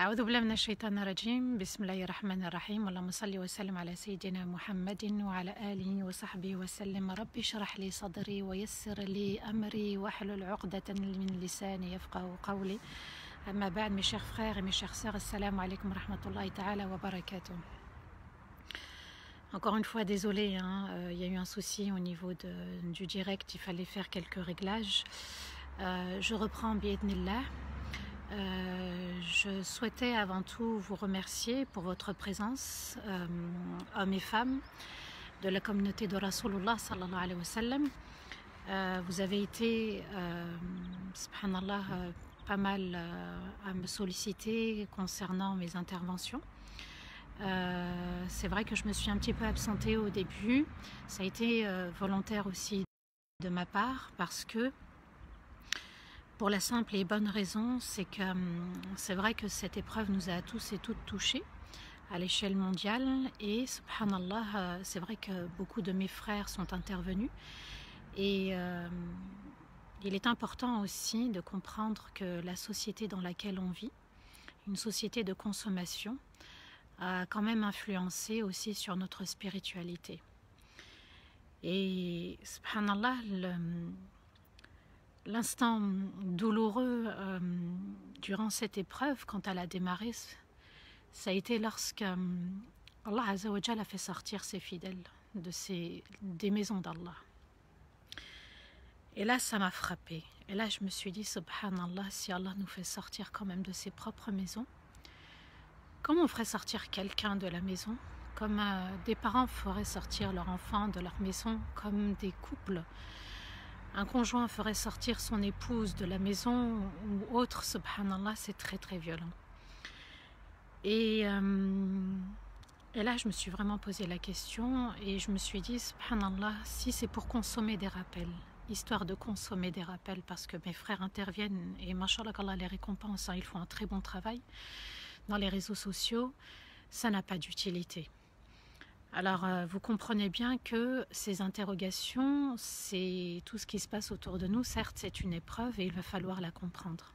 أعوذ بالله من الشيطان الرجيم بسم الله الرحمن الرحيم اللهم صل وسلم على سيدنا محمد وعلى آله وصحبه وسلم ربي اشرح لي صدري ويسر لي أمري واحلل عقدة من لساني يفقه قولي أما بعد mes chers frères et mes chères sœurs السلام عليكم ورحمة الله تعالى وبركاته. Encore une fois, désolé, il y a eu un souci au niveau du direct, il fallait faire quelques réglages. Je reprends bi'idhnillah. Je souhaitais avant tout vous remercier pour votre présence, hommes et femmes de la communauté de Rasulullah sallallahu alayhi wa sallam. Vous avez été, subhanallah, pas mal à me solliciter concernant mes interventions. C'est vrai que je me suis un petit peu absentée au début, ça a été volontaire aussi de ma part parce que pour la simple et bonne raison, c'est que c'est vrai que cette épreuve nous a tous et toutes touchés à l'échelle mondiale et subhanallah, c'est vrai que beaucoup de mes frères sont intervenus et il est important aussi de comprendre que la société dans laquelle on vit, une société de consommation, a quand même influencé aussi sur notre spiritualité. Et subhanallah, l'instant douloureux durant cette épreuve, quand elle a démarré, ça a été lorsque Allah Azza wa Jal a fait sortir ses fidèles des maisons d'Allah. Et là, ça m'a frappée. Et là, je me suis dit, subhanallah, si Allah nous fait sortir quand même de ses propres maisons, comment on ferait sortir quelqu'un de la maison? Comme des parents feraient sortir leur enfant de leur maison, comme des couples. Un conjoint ferait sortir son épouse de la maison ou autre, subhanallah, c'est très très violent. Et là, je me suis vraiment posé la question et je me suis dit, subhanallah, si c'est pour consommer des rappels, histoire de consommer des rappels, parce que mes frères interviennent et mashallah qu'Allah les récompense, ils font un très bon travail dans les réseaux sociaux, ça n'a pas d'utilité. Alors, vous comprenez bien que ces interrogations, c'est tout ce qui se passe autour de nous. Certes, c'est une épreuve et il va falloir la comprendre.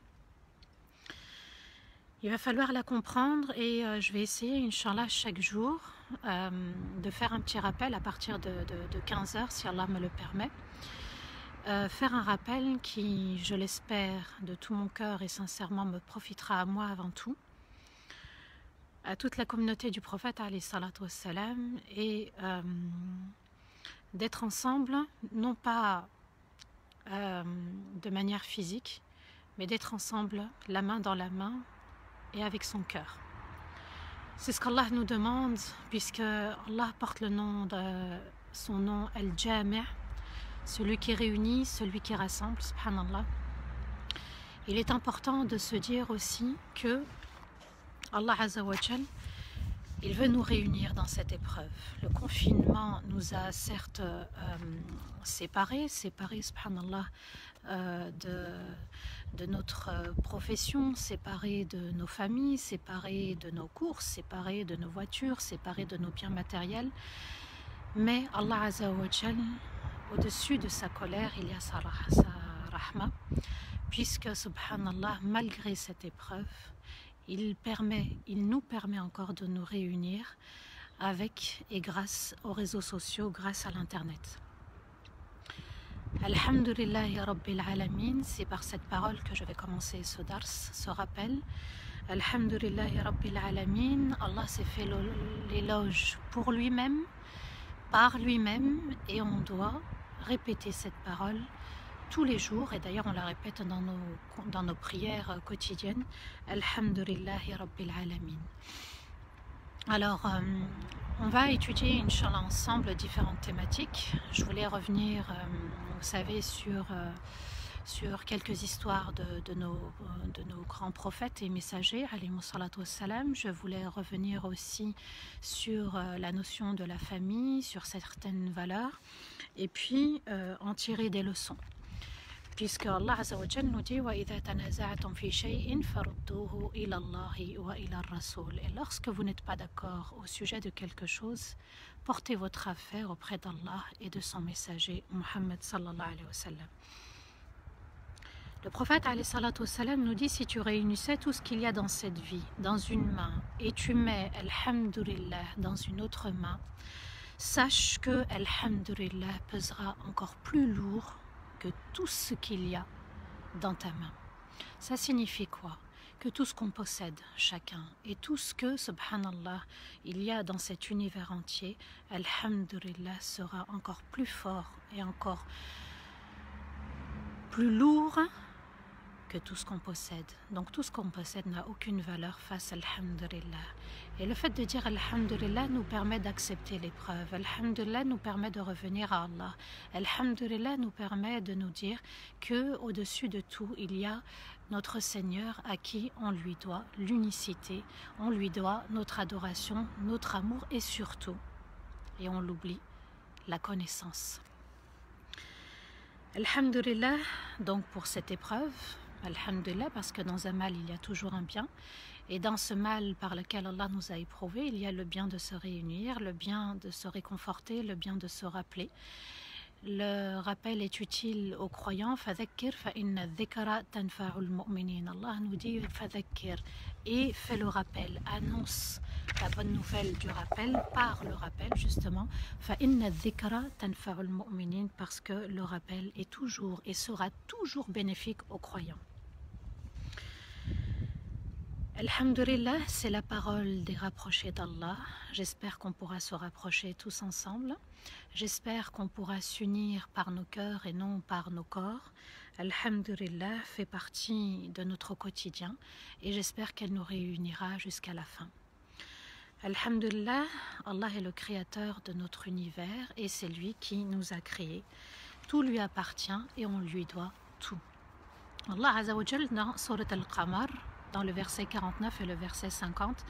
Il va falloir la comprendre et je vais essayer, Inch'Allah, chaque jour de faire un petit rappel à partir de 15h, si Allah me le permet. Faire un rappel qui, je l'espère, de tout mon cœur et sincèrement me profitera à moi avant tout, à toute la communauté du prophète alayhi salatu wassalam, et d'être ensemble, non pas de manière physique, mais d'être ensemble, la main dans la main et avec son cœur. C'est ce qu'Allah nous demande, puisque Allah porte le nom de son nom Al-Jami', celui qui réunit, celui qui rassemble, subhanallah. Il est important de se dire aussi que Allah Azza wa Jal, il veut nous réunir dans cette épreuve. Le confinement nous a certes séparés, subhanallah, de notre profession, séparés de nos familles, séparés de nos courses, séparés de nos voitures, séparés de nos biens matériels. Mais Allah Azza wa Jal, au-dessus de sa colère, il y a sa rahma, puisque subhanallah, malgré cette épreuve, il nous permet encore de nous réunir avec et grâce aux réseaux sociaux, grâce à l'internet. Alhamdulillahi Rabbil Alamin, c'est par cette parole que je vais commencer ce dars, ce rappel. Alhamdulillahi Rabbil Alamin, Allah s'est fait l'éloge pour lui-même, par lui-même, et on doit répéter cette parole tous les jours, et d'ailleurs on la répète dans nos prières quotidiennes. Alhamdulillahi Rabbil Alamin. Alors, on va étudier, Inch'Allah, ensemble différentes thématiques. Je voulais revenir, vous savez, sur quelques histoires de nos grands prophètes et messagers, alayhi salatu wassalam. Je voulais revenir aussi sur la notion de la famille, sur certaines valeurs, et puis en tirer des leçons. Puisque Allah Azza wa Jal nous dit وَإِذَا تَنَازَعْتُمْ فِي شَيْءٍ فَرُدُّوهُ إِلَى اللَّهِ وَإِلَى الرَّسُولِ. Et lorsque vous n'êtes pas d'accord au sujet de quelque chose, portez votre affaire auprès d'Allah et de son messager Muhammad sallallahu alayhi wa sallam. Le prophète alayhi salatu wassalam nous dit, si tu réunissais tout ce qu'il y a dans cette vie, dans une main, et tu mets Alhamdulillah dans une autre main, sache que Alhamdulillah pesera encore plus lourd que tout ce qu'il y a dans ta main. Ça signifie quoi? Que tout ce qu'on possède chacun et tout ce que, subhanallah, il y a dans cet univers entier, Alhamdulillah sera encore plus fort et encore plus lourd que tout ce qu'on possède. Donc tout ce qu'on possède n'a aucune valeur face à Alhamdulillah. Et le fait de dire Alhamdulillah nous permet d'accepter l'épreuve. Alhamdulillah nous permet de revenir à Allah. Alhamdulillah nous permet de nous dire que au-dessus de tout, il y a notre Seigneur à qui on lui doit l'unicité, on lui doit notre adoration, notre amour et surtout, et on l'oublie, la connaissance. Alhamdulillah donc pour cette épreuve, Alhamdulillah, parce que dans un mal, il y a toujours un bien. Et dans ce mal par lequel Allah nous a éprouvés, il y a le bien de se réunir, le bien de se réconforter, le bien de se rappeler. Le rappel est utile aux croyants. Fadhakkir fa inna dhikra tanfa'ul mu'minin. Allah nous dit Fadhakkir et fais le rappel, annonce la bonne nouvelle du rappel par le rappel justement. Fa inna dhikra tanfa'ul mu'minin, parce que le rappel est toujours et sera toujours bénéfique aux croyants. Alhamdulillah, c'est la parole des rapprochés d'Allah. J'espère qu'on pourra se rapprocher tous ensemble. J'espère qu'on pourra s'unir par nos cœurs et non par nos corps. Alhamdulillah fait partie de notre quotidien et j'espère qu'elle nous réunira jusqu'à la fin. Alhamdulillah, Allah est le créateur de notre univers et c'est lui qui nous a créés. Tout lui appartient et on lui doit tout. Allah Azza wa Jal dans Surat Al-Qamar, dans le verset 49 et le verset 50,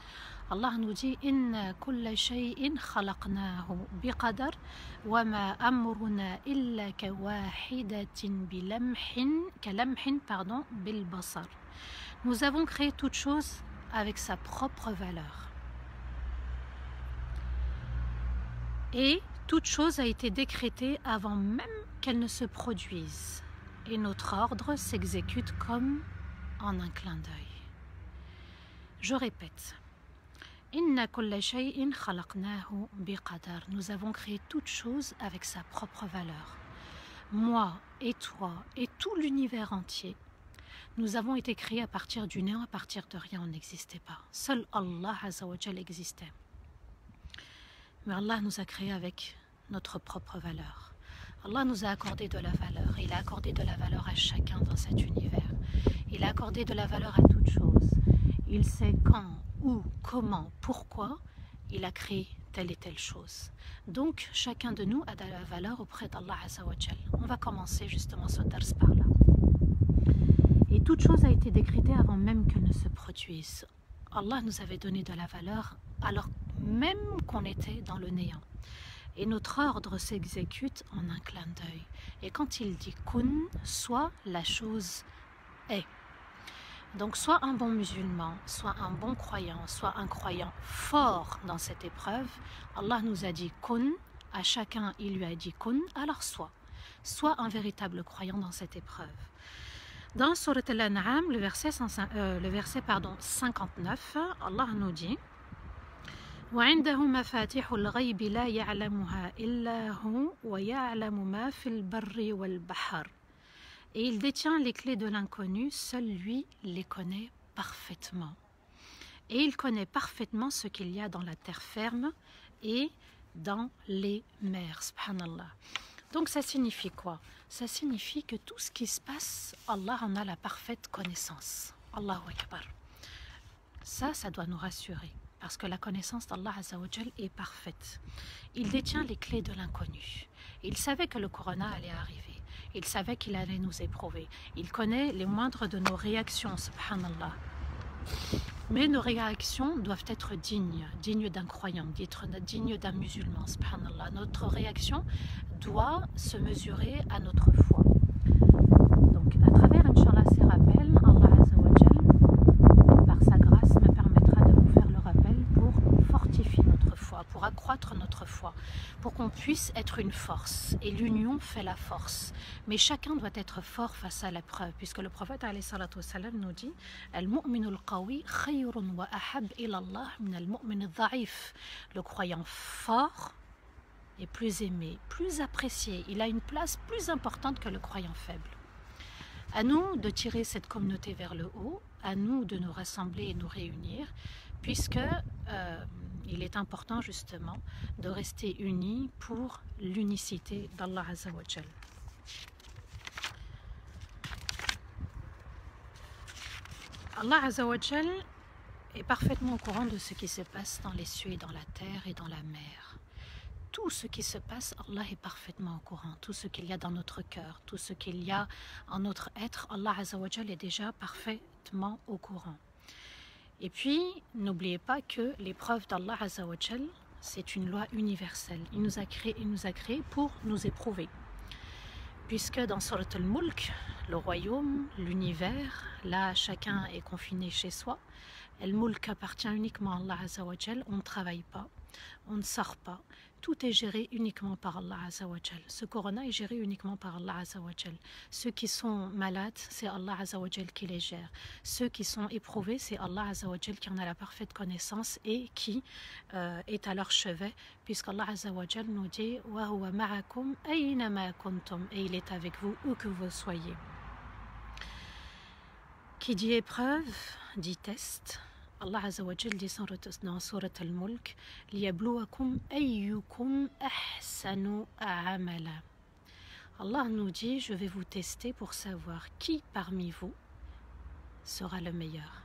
Allah nous dit Inna kulla shay'in khalaqnahu biqadar wa ma amruna illa kawahidatin kalamhin bil basar. Nous avons créé toute chose avec sa propre valeur. Et toute chose a été décrétée avant même qu'elle ne se produise. Et notre ordre s'exécute comme en un clin d'œil. Je répète, Inna kulla shay'in khalaqnahu biqadar. Nous avons créé toute chose avec sa propre valeur. Moi et toi et tout l'univers entier, nous avons été créés à partir du néant, à partir de rien, on n'existait pas. Seul Allah Azza wa Jal existait. Mais Allah nous a créés avec notre propre valeur. Allah nous a accordé de la valeur. Il a accordé de la valeur à chacun dans cet univers. Il a accordé de la valeur à toute chose. Il sait quand, où, comment, pourquoi il a créé telle et telle chose. Donc, chacun de nous a de la valeur auprès d'Allah Azza wa Jal. On va commencer justement ce dars par là. Et toute chose a été décrétée avant même qu'elle ne se produise. Allah nous avait donné de la valeur alors même qu'on était dans le néant. Et notre ordre s'exécute en un clin d'œil. Et quand il dit kun, soit la chose est. Donc soit un bon musulman, soit un bon croyant, soit un croyant fort dans cette épreuve, Allah nous a dit kun, à chacun il lui a dit kun, alors soit un véritable croyant dans cette épreuve. Dans Surat Al-An'am, le verset 59, Allah nous dit وعنده مفاتيح الغيب لا يعلمها إلا هو ويعلم ما في البر والبحر. Et il détient les clés de l'inconnu, seul lui les connaît parfaitement. Et il connaît parfaitement ce qu'il y a dans la terre ferme et dans les mers, subhanallah. Donc ça signifie quoi? Ça signifie que tout ce qui se passe, Allah en a la parfaite connaissance. Allahu Akbar. Ça doit nous rassurer. Parce que la connaissance d'Allah Azza wa Jal est parfaite. Il détient les clés de l'inconnu. Il savait que le corona allait arriver. Il savait qu'il allait nous éprouver. Il connaît les moindres de nos réactions, subhanallah. Mais nos réactions doivent être dignes d'un croyant, dignes d'un musulman, subhanallah. Notre réaction doit se mesurer à notre foi. Donc, à travers, Inch'Allah, ces rappels, Allah Azza wa Jal, par sa grâce, me permettra de vous faire le rappel pour fortifier notre foi, pour accroître notre foi, pour qu'on puisse être une force. Et l'union fait la force. Mais chacun doit être fort face à l'épreuve, puisque le prophète alayhi salatu wassalam nous dit Al-mu'minu al-qawi khayrun wa ahab ila Allah min al-mu'min al-dha'if. Le croyant fort est plus aimé, plus apprécié. Il a une place plus importante que le croyant faible. À nous de tirer cette communauté vers le haut, à nous de nous rassembler et nous réunir, puisque il est important justement de rester unis pour l'unicité d'Allah Azza wa Jal. Allah Azza wa Jal est parfaitement au courant de ce qui se passe dans les cieux et dans la terre et dans la mer. Tout ce qui se passe, Allah est parfaitement au courant. Tout ce qu'il y a dans notre cœur, tout ce qu'il y a en notre être, Allah Azza wa Jal est déjà parfaitement au courant. Et puis, n'oubliez pas que l'épreuve d'Allah Azza wa Jal, c'est une loi universelle. Il nous a créés pour nous éprouver. Puisque dans Surat al-Mulk, le royaume, l'univers, là chacun est confiné chez soi. Al-Mulk appartient uniquement à Allah Azza wa Jal, on ne travaille pas, on ne sort pas. Tout est géré uniquement par Allah Azza wa Jal. Ce corona est géré uniquement par Allah Azza wa Jal. Ceux qui sont malades, c'est Allah Azza wa Jal qui les gère. Ceux qui sont éprouvés, c'est Allah Azza wa Jal qui en a la parfaite connaissance et qui est à leur chevet, puisqu'Allah Azza wa Jal nous dit « Wa huwa ma'akum aynama kuntum » et il est avec vous où que vous soyez. Qui dit épreuve, dit test. Allah Azza wa Jal dit dans Surat al-Mulk liyabluwakum ayyukum ahsanu amala. Allah nous dit je vais vous tester pour savoir qui parmi vous sera le meilleur.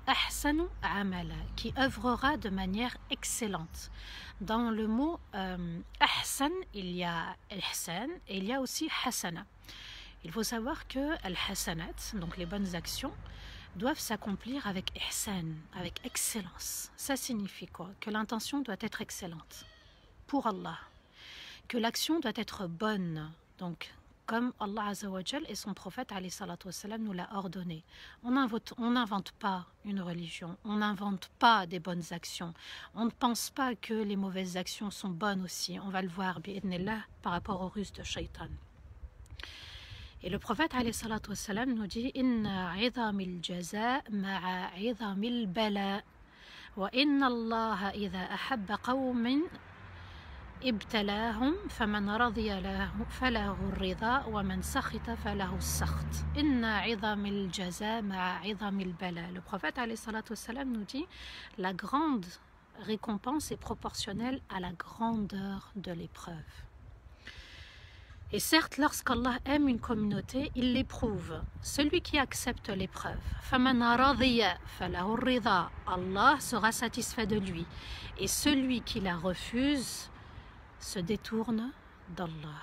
Ahsanu amala, qui œuvrera de manière excellente. Dans le mot ahsan, il y a ihsan et il y a aussi hasana. Il faut savoir que al-hasanat, donc les bonnes actions, doivent s'accomplir avec ihsan, avec excellence. Ça signifie quoi? Que l'intention doit être excellente pour Allah, que l'action doit être bonne, donc comme Allah Azza wa Jal et son prophète alayhi salatu wassalam nous l'a ordonné. On n'invente pas une religion, on n'invente pas des bonnes actions, on ne pense pas que les mauvaises actions sont bonnes aussi. On va le voir bi'idnillah par rapport aux ruses de shaitan. Et le prophète alayhi salatu wassalam nous dit Inna 'idhamil jaza ma'a 'idhamil bala wa inna Allah idha ahabba qawmin ibtalahum faman radiya lahu falahu ar-ridha wa man sakhita falahu as-sakht. Inna 'idhamil jaza ma'a 'idhamil bala. Le prophète alayhi salatu wassalam nous dit la grande récompense est proportionnelle à la grandeur de l'épreuve. Et certes, lorsqu'Allah aime une communauté, il l'éprouve. Celui qui accepte l'épreuve, Allah sera satisfait de lui. Et celui qui la refuse se détourne d'Allah.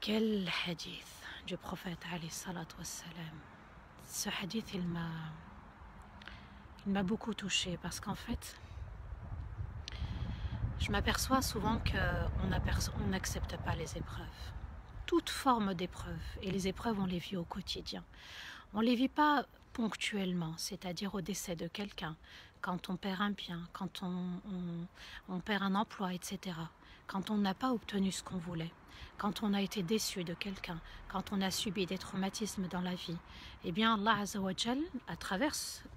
Quel hadith du prophète alayhi salatu wassalam. Ce hadith, il m'a beaucoup touché parce qu'en fait, je m'aperçois souvent qu'on n'accepte pas les épreuves. Toute forme d'épreuve, et les épreuves on les vit au quotidien. On ne les vit pas ponctuellement, c'est-à-dire au décès de quelqu'un, quand on perd un bien, quand on perd un emploi, etc. Quand on n'a pas obtenu ce qu'on voulait, quand on a été déçu de quelqu'un, quand on a subi des traumatismes dans la vie. Eh bien Allah Azza wa Jal, à travers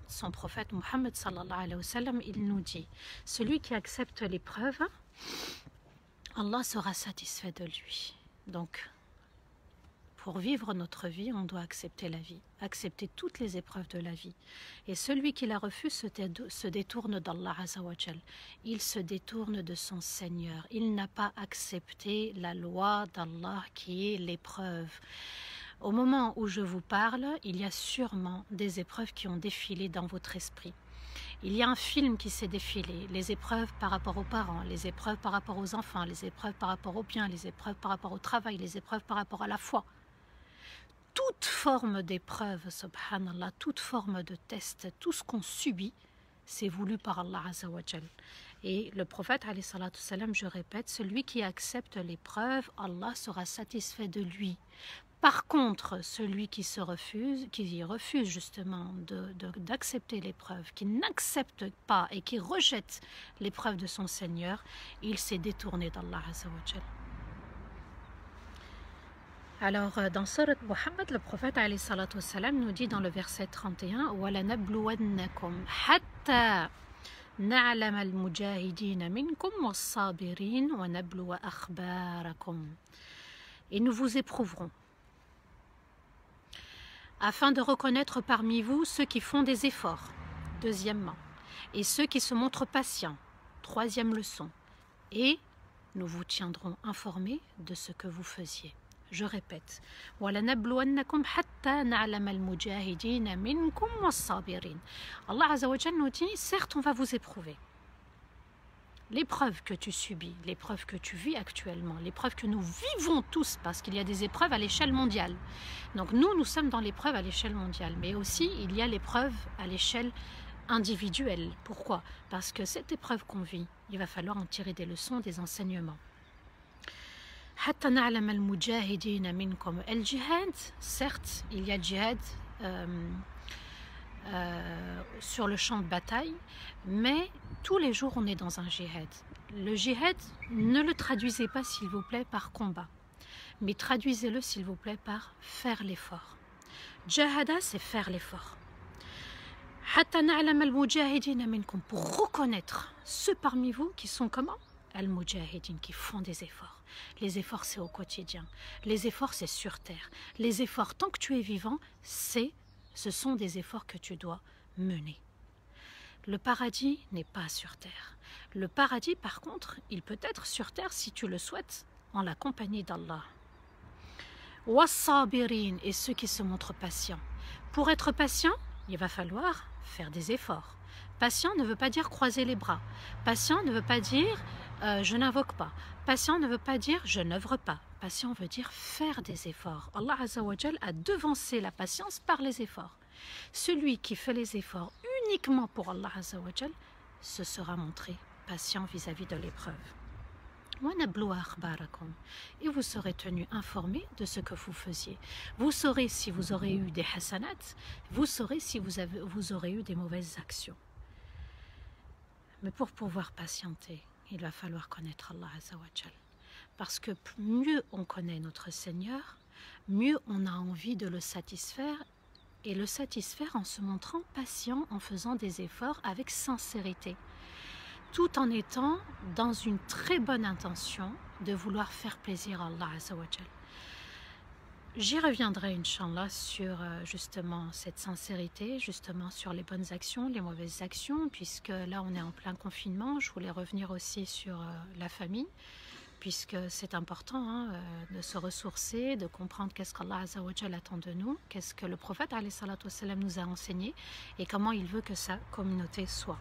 son prophète Muhammad sallallahu alayhi wa sallam, il nous dit celui qui accepte l'épreuve, Allah sera satisfait de lui. Donc pour vivre notre vie, on doit accepter la vie, accepter toutes les épreuves de la vie. Et celui qui la refuse se détourne d'Allah Azza wa Jal. Il se détourne de son Seigneur. Il n'a pas accepté la loi d'Allah qui est l'épreuve. Au moment où je vous parle, il y a sûrement des épreuves qui ont défilé dans votre esprit. Il y a un film qui s'est défilé, les épreuves par rapport aux parents, les épreuves par rapport aux enfants, les épreuves par rapport aux biens, les épreuves par rapport au travail, les épreuves par rapport à la foi. Toute forme d'épreuve, subhanallah, toute forme de test, tout ce qu'on subit, c'est voulu par Allah Azza wa Jal. Et le prophète, alayhi salatu wassalam, je répète, celui qui accepte l'épreuve, Allah sera satisfait de lui. Par contre, celui qui refuse justement d'accepter l'épreuve, qui n'accepte pas et qui rejette l'épreuve de son Seigneur, il s'est détourné d'Allah Azza wa Jal. Alors, dans Surat Muhammad, le prophète alayhi salatu wassalam nous dit dans le verset 31 وَلَنَبْلُوَنَّكُمْ حَتَّى نَعْلَمَ الْمُجَاهِدِينَ مِنْكُمْ وَالصَّابِرِينَ وَنَبْلُوَ أَخْبَارَكُمْ. Et nous vous éprouverons, afin de reconnaître parmi vous ceux qui font des efforts, deuxièmement, et ceux qui se montrent patients, troisième leçon, et nous vous tiendrons informés de ce que vous faisiez. Je répète, وَلَنَبْلُوَنَّكُمْ حَتَّى نَعْلَمَ الْمُجَاهِدِينَ مِنْكُمْ وَالصَّابِرِينَ. Allah Azza wa Jalla nous dit, certes on va vous éprouver. L'épreuve que tu subis, l'épreuve que tu vis actuellement, l'épreuve que nous vivons tous, parce qu'il y a des épreuves à l'échelle mondiale. Donc nous sommes dans l'épreuve à l'échelle mondiale, mais aussi il y a l'épreuve à l'échelle individuelle. Pourquoi? Parce que cette épreuve qu'on vit, il va falloir en tirer des leçons, des enseignements. El jihad, certes, il y a djihad sur le champ de bataille, mais tous les jours on est dans un djihad. Le djihad, ne le traduisez pas s'il vous plaît par combat, mais traduisez-le s'il vous plaît par faire l'effort. Jahada, c'est faire l'effort. Pour reconnaître ceux parmi vous qui sont comment? Al-Mujahidin, qui font des efforts. Les efforts, c'est au quotidien. Les efforts, c'est sur terre. Les efforts, tant que tu es vivant, ce sont des efforts que tu dois mener. Le paradis n'est pas sur terre. Le paradis, par contre, il peut être sur terre si tu le souhaites, en la compagnie d'Allah. Was-sabirin, et ceux qui se montrent patients. Pour être patient, il va falloir faire des efforts. Patient ne veut pas dire croiser les bras. Patient ne veut pas dire je n'invoque pas. Patient ne veut pas dire je n'œuvre pas. Patient veut dire faire des efforts. Allah Azza wa Jal a devancé la patience par les efforts. Celui qui fait les efforts uniquement pour Allah Azza wa Jal se sera montré patient vis-à-vis de l'épreuve. Et vous serez tenu informé de ce que vous faisiez. Vous saurez si vous aurez eu des hasanats, vous saurez si vous aurez eu des mauvaises actions. Mais pour pouvoir patienter, il va falloir connaître Allah Azza wa Jal. Parce que mieux on connaît notre Seigneur, mieux on a envie de le satisfaire, et le satisfaire en se montrant patient, en faisant des efforts avec sincérité, tout en étant dans une très bonne intention de vouloir faire plaisir à Allah Azza wa Jal. J'y reviendrai, Inch'Allah, sur justement cette sincérité, justement sur les bonnes actions, les mauvaises actions, puisque là on est en plein confinement. Je voulais revenir aussi sur la famille, puisque c'est important de se ressourcer, de comprendre qu'est-ce qu'Allah Azza wa Jal attend de nous, qu'est-ce que le prophète alayhi salatu wassalam nous a enseigné et comment il veut que sa communauté soit.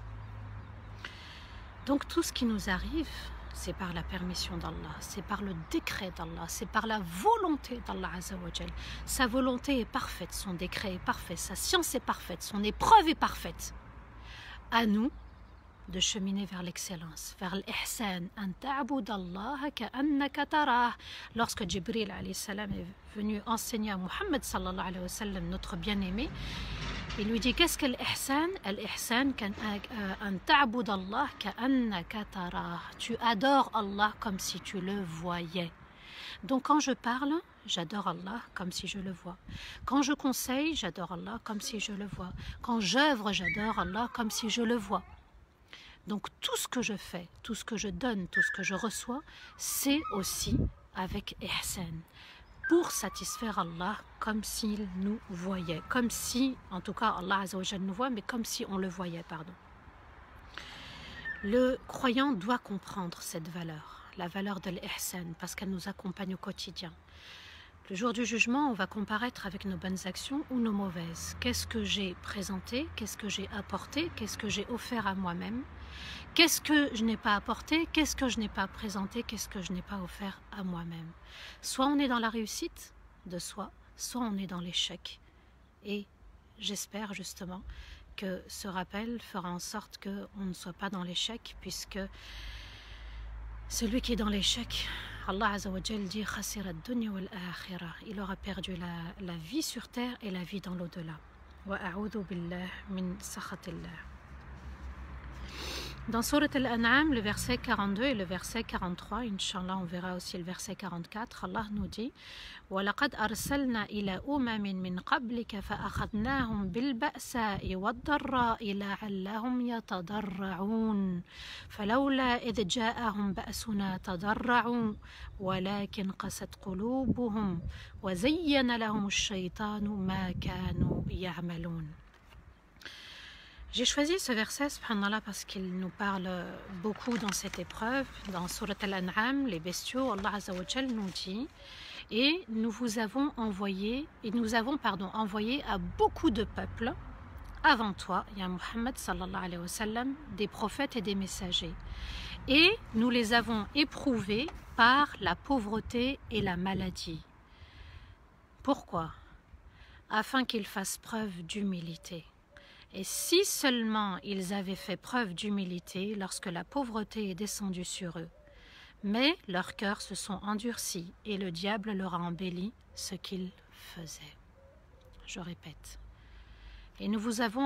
Donc tout ce qui nous arrive, c'est par la permission d'Allah, c'est par le décret d'Allah, c'est par la volonté d'Allah Azza wa Jal. Sa volonté est parfaite, son décret est parfait, sa science est parfaite, son épreuve est parfaite. À nous de cheminer vers l'excellence, vers l'ihsan, an ta'bud Allah ka'annaka tarah. Lorsque Jibril alayhi salam est venu enseigner à Muhammad sallallahu alayhi wa sallam, notre bien-aimé, il lui dit qu'est-ce que l'ihsan? L'ihsan, an ta'bud Allah ka'annaka tarah. Tu adores Allah comme si tu le voyais. Donc quand je parle, j'adore Allah comme si je le vois. Quand je conseille, j'adore Allah comme si je le vois. Quand j'œuvre, j'adore Allah comme si je le vois. Donc tout ce que je fais, tout ce que je donne, tout ce que je reçois, c'est aussi avec ihsan, pour satisfaire Allah comme s'il nous voyait, comme si, en tout cas Allah Azza wa Jalla nous voit, mais comme si on le voyait, pardon. Le croyant doit comprendre cette valeur, la valeur de l'ihsan, parce qu'elle nous accompagne au quotidien. Le jour du jugement, on va comparaître avec nos bonnes actions ou nos mauvaises. Qu'est-ce que j'ai présenté? Qu'est-ce que j'ai apporté? Qu'est-ce que j'ai offert à moi-même? Qu'est-ce que je n'ai pas apporté? Qu'est-ce que je n'ai pas présenté? Qu'est-ce que je n'ai pas offert à moi-même? Soit on est dans la réussite de soi, soit on est dans l'échec. Et j'espère justement que ce rappel fera en sorte qu'on ne soit pas dans l'échec, puisque celui qui est dans l'échec, Allah Azza wa Jal dit khasira ad-dunya wal akhirah, il aura perdu la vie sur terre et la vie dans l'au-delà. Wa a'udhu billah min sakhatillah. Dans Surat Al-An'am, le verset 42 et le verset 43, Inch'Allah, on verra aussi le verset 44, Allah nous dit وَلَقَدْ أَرْسَلْنَا إِلَى أُمَمٍ مِّن قَبْلِكَ فَأَخَذْنَاهُمْ بِالْبَأْسَاءِ وَالضَّرَّاءِ لَعَلَّهُمْ يَتَضَرَّعُونَ فَلَوْلَا إِذْ جَاءَهُمْ بَأْسُنَا تَضَرَّعُوا وَلَكِنْ قَسَتْ قُلُوبُهُمْ وَزَيَّنَ لَهُمُ الشَّيْطَانُ مَا كَانُوا يَعْمَلُونَ. J'ai choisi ce verset, subhanallah, parce qu'il nous parle beaucoup dans cette épreuve. Dans Surat Al-An'am, les bestiaux, Allah Azza wa Jal nous dit et nous avons envoyé à beaucoup de peuples avant toi, ya Muhammad sallallahu alayhi wa sallam, des prophètes et des messagers. Et nous les avons éprouvés par la pauvreté et la maladie. Pourquoi? Afin qu'ils fassent preuve d'humilité. Et si seulement ils avaient fait preuve d'humilité lorsque la pauvreté est descendue sur eux, mais leurs cœurs se sont endurcis et le diable leur a embelli ce qu'ils faisaient. Je répète. Et nous vous avons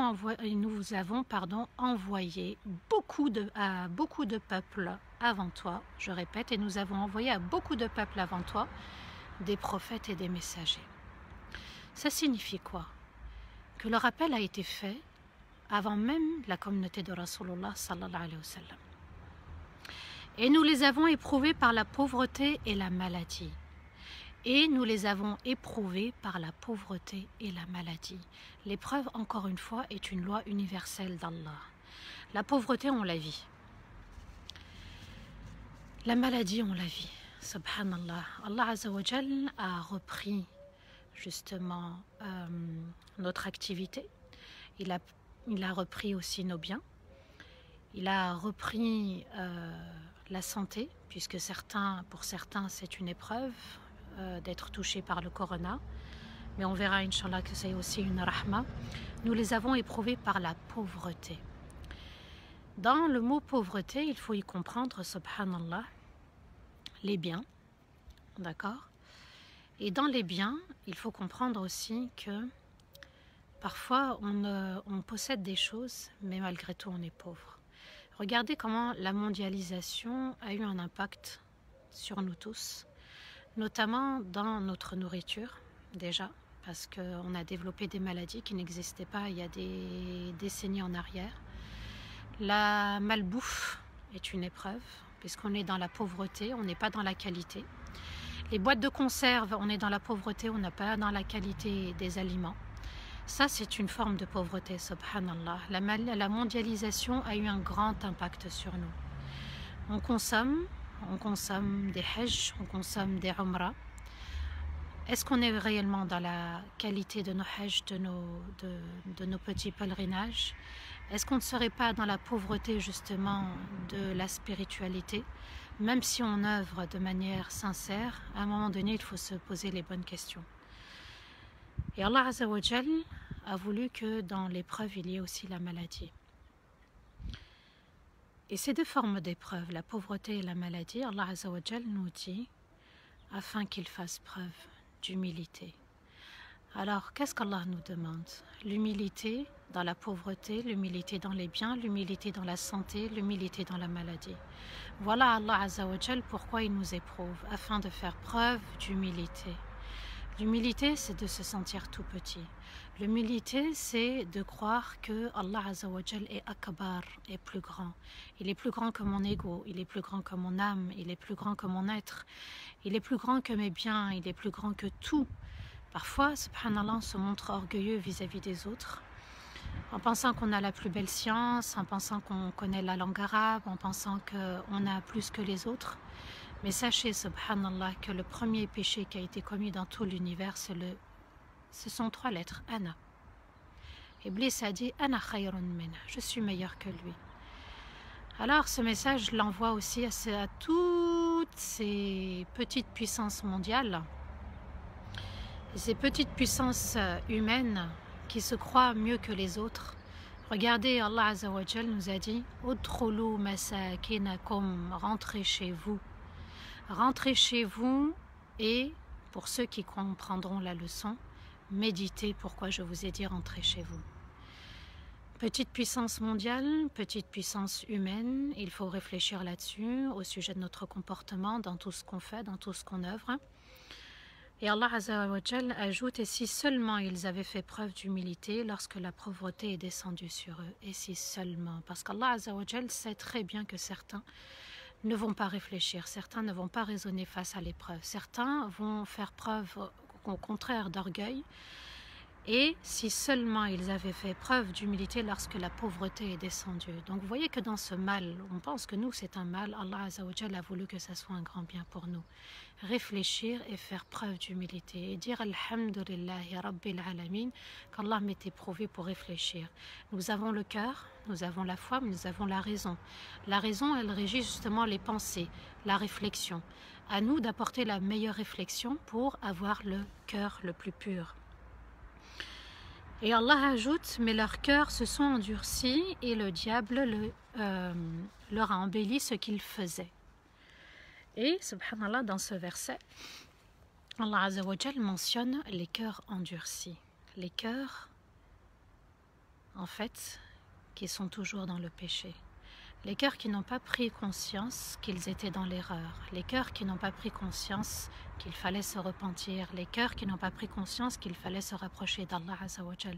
envoyé à beaucoup de peuples avant toi, je répète, et nous avons envoyé à beaucoup de peuples avant toi des prophètes et des messagers. Ça signifie quoi? Que le rappel a été fait avant même la communauté de Rasulullah sallallahu alayhi wa sallam. Et nous les avons éprouvés par la pauvreté et la maladie. Et nous les avons éprouvés par la pauvreté et la maladie. L'épreuve, encore une fois, est une loi universelle d'Allah. La pauvreté, on la vit. La maladie, on la vit. Subhanallah. Allah Azza wa Jal a repris justement notre activité. Il a repris aussi nos biens. Il a repris la santé, puisque pour certains c'est une épreuve d'être touché par le corona. Mais on verra, Inch'Allah, que c'est aussi une rahma. Nous les avons éprouvés par la pauvreté. Dans le mot pauvreté, il faut y comprendre, subhanallah, les biens. D'accord? Et dans les biens, il faut comprendre aussi que parfois on possède des choses, mais malgré tout on est pauvre. Regardez comment la mondialisation a eu un impact sur nous tous, notamment dans notre nourriture déjà, parce qu'on a développé des maladies qui n'existaient pas il y a des décennies en arrière. La malbouffe est une épreuve, puisqu'on est dans la pauvreté, on n'est pas dans la qualité. Les boîtes de conserve, on est dans la pauvreté, on n'est pas dans la qualité des aliments. Ça, c'est une forme de pauvreté, subhanallah. La mondialisation a eu un grand impact sur nous. On consomme des hajj, on consomme des umrah. Est-ce qu'on est réellement dans la qualité de nos hajj, de nos petits pèlerinages? Est-ce qu'on ne serait pas dans la pauvreté justement de la spiritualité? Même si on œuvre de manière sincère, à un moment donné, il faut se poser les bonnes questions. Et Allah Azza wa Jal a voulu que dans l'épreuve, il y ait aussi la maladie. Et ces deux formes d'épreuve, la pauvreté et la maladie, Allah Azza wa Jal nous dit afin qu'il fasse preuve d'humilité. Alors, qu'est-ce qu'Allah nous demande? L'humilité dans la pauvreté, l'humilité dans les biens, l'humilité dans la santé, l'humilité dans la maladie. Voilà Allah Azza wa Jal pourquoi il nous éprouve, afin de faire preuve d'humilité. L'humilité, c'est de se sentir tout petit. L'humilité, c'est de croire que Allah Azza wa Jal est akbar, est plus grand. Il est plus grand que mon ego, il est plus grand que mon âme, il est plus grand que mon être, il est plus grand que mes biens, il est plus grand que tout. Parfois, subhanallah, on se montre orgueilleux vis-à-vis des autres, en pensant qu'on a la plus belle science, en pensant qu'on connaît la langue arabe, en pensant qu'on a plus que les autres. Mais sachez, subhanallah, que le premier péché qui a été commis dans tout l'univers, ce sont 3 lettres, Ana. Iblis a dit, Ana khayrun min, je suis meilleur que lui. Alors ce message, je l'envoie aussi à toutes ces petites puissances mondiales, ces petites puissances humaines qui se croient mieux que les autres. Regardez, Allah Azza wa Jal nous a dit « Udkhulu masakinakum » rentrez chez vous. Rentrez chez vous et, pour ceux qui comprendront la leçon, méditez pourquoi je vous ai dit rentrez chez vous. Petite puissance mondiale, petite puissance humaine, il faut réfléchir là-dessus, au sujet de notre comportement, dans tout ce qu'on fait, dans tout ce qu'on œuvre. Et Allah Azza wa Jal ajoute, et si seulement ils avaient fait preuve d'humilité lorsque la pauvreté est descendue sur eux, et si seulement, parce qu'Allah Azza wa Jal sait très bien que certains ne vont pas réfléchir, certains ne vont pas raisonner face à l'épreuve, certains vont faire preuve au contraire d'orgueil, et si seulement ils avaient fait preuve d'humilité lorsque la pauvreté est descendue. Donc vous voyez que dans ce mal, on pense que nous c'est un mal, Allah Azza wa Jal a voulu que ça soit un grand bien pour nous. Réfléchir et faire preuve d'humilité et dire Alhamdulillahi Rabbil Alamin qu'Allah m'ait éprouvé pour réfléchir. Nous avons le cœur, nous avons la foi, mais nous avons la raison. La raison, elle régit justement les pensées, la réflexion. À nous d'apporter la meilleure réflexion pour avoir le cœur le plus pur. Et Allah ajoute, mais leurs cœurs se sont endurcis et le diable leur a embelli ce qu'ils faisaient. Et, subhanallah, dans ce verset, Allah Azza wa Jal mentionne les cœurs endurcis. Les cœurs, en fait, qui sont toujours dans le péché. Les cœurs qui n'ont pas pris conscience qu'ils étaient dans l'erreur. Les cœurs qui n'ont pas pris conscience qu'il fallait se repentir. Les cœurs qui n'ont pas pris conscience qu'il fallait se rapprocher d'Allah Azza wa Jal.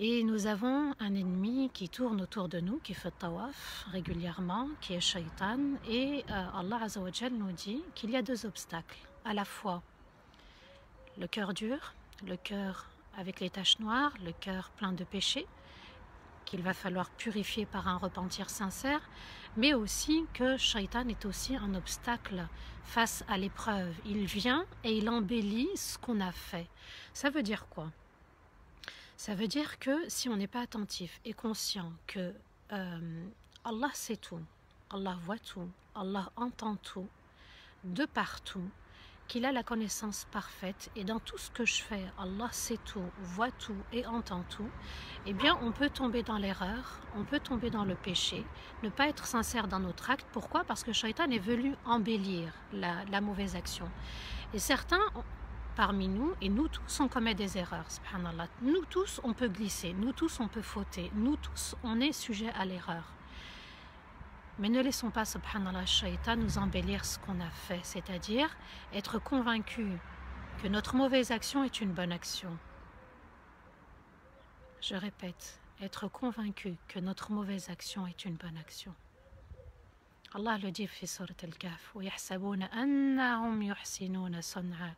Et nous avons un ennemi qui tourne autour de nous, qui fait tawaf régulièrement, qui est Shaitan. Et Allah Azza wa Jal nous dit qu'il y a deux obstacles. À la fois le cœur dur, le cœur avec les taches noires, le cœur plein de péchés, qu'il va falloir purifier par un repentir sincère, mais aussi que Shaitan est aussi un obstacle face à l'épreuve. Il vient et il embellit ce qu'on a fait. Ça veut dire quoi ? Ça veut dire que si on n'est pas attentif et conscient que Allah sait tout, Allah voit tout, Allah entend tout, de partout, qu'il a la connaissance parfaite et dans tout ce que je fais, Allah sait tout, voit tout et entend tout, eh bien on peut tomber dans l'erreur, on peut tomber dans le péché, ne pas être sincère dans notre acte. Pourquoi ? Parce que Shaitan est venu embellir la mauvaise action. Et certains parmi nous, et nous tous on commet des erreurs, subhanallah, nous tous on peut glisser, nous tous on peut fauter, nous tous on est sujet à l'erreur. Mais ne laissons pas, subhanallah, Shaitan nous embellir ce qu'on a fait, c'est-à-dire être convaincu que notre mauvaise action est une bonne action. Je répète, être convaincu que notre mauvaise action est une bonne action. Allah le dit في سورة الكهف ويحسبون أنهم يحسنون صنعا.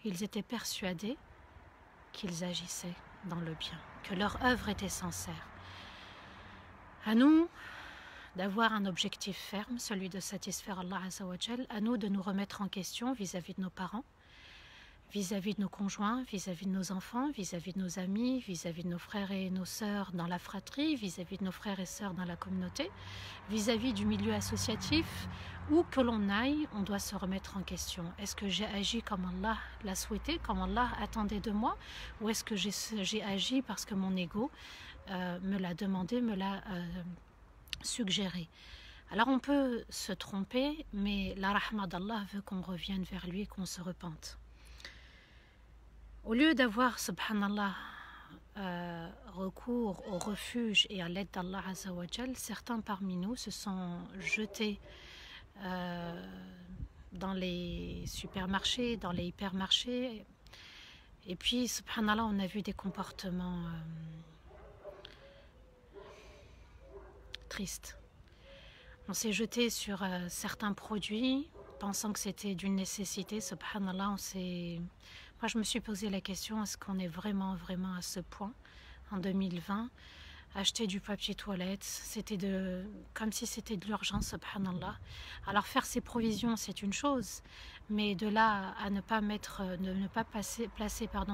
Ils étaient persuadés qu'ils agissaient dans le bien, que leur œuvre était sincère. À nous d'avoir un objectif ferme, celui de satisfaire Allah Azza wa Jal, à nous de nous remettre en question vis-à-vis de nos parents, vis-à-vis de nos conjoints, vis-à-vis de nos enfants, vis-à-vis de nos amis, vis-à-vis de nos frères et nos sœurs dans la fratrie, vis-à-vis de nos frères et sœurs dans la communauté, vis-à-vis du milieu associatif. Où que l'on aille, on doit se remettre en question. Est-ce que j'ai agi comme Allah l'a souhaité, comme Allah attendait de moi, ou est-ce que j'ai agi parce que mon ego me l'a demandé, me l'a suggéré? Alors on peut se tromper, mais la rahma d'Allah veut qu'on revienne vers lui et qu'on se repente. Au lieu d'avoir, subhanallah, recours au refuge et à l'aide d'Allah Azza wa Jal, certains parmi nous se sont jetés dans les supermarchés, dans les hypermarchés. Et puis, subhanallah, on a vu des comportements tristes. On s'est jeté sur certains produits, pensant que c'était d'une nécessité. Subhanallah, moi, je me suis posé la question, est-ce qu'on est vraiment à ce point en 2020? Acheter du papier toilette, c'était comme si c'était de l'urgence, subhanallah. Alors faire ses provisions, c'est une chose, mais de là à ne pas placer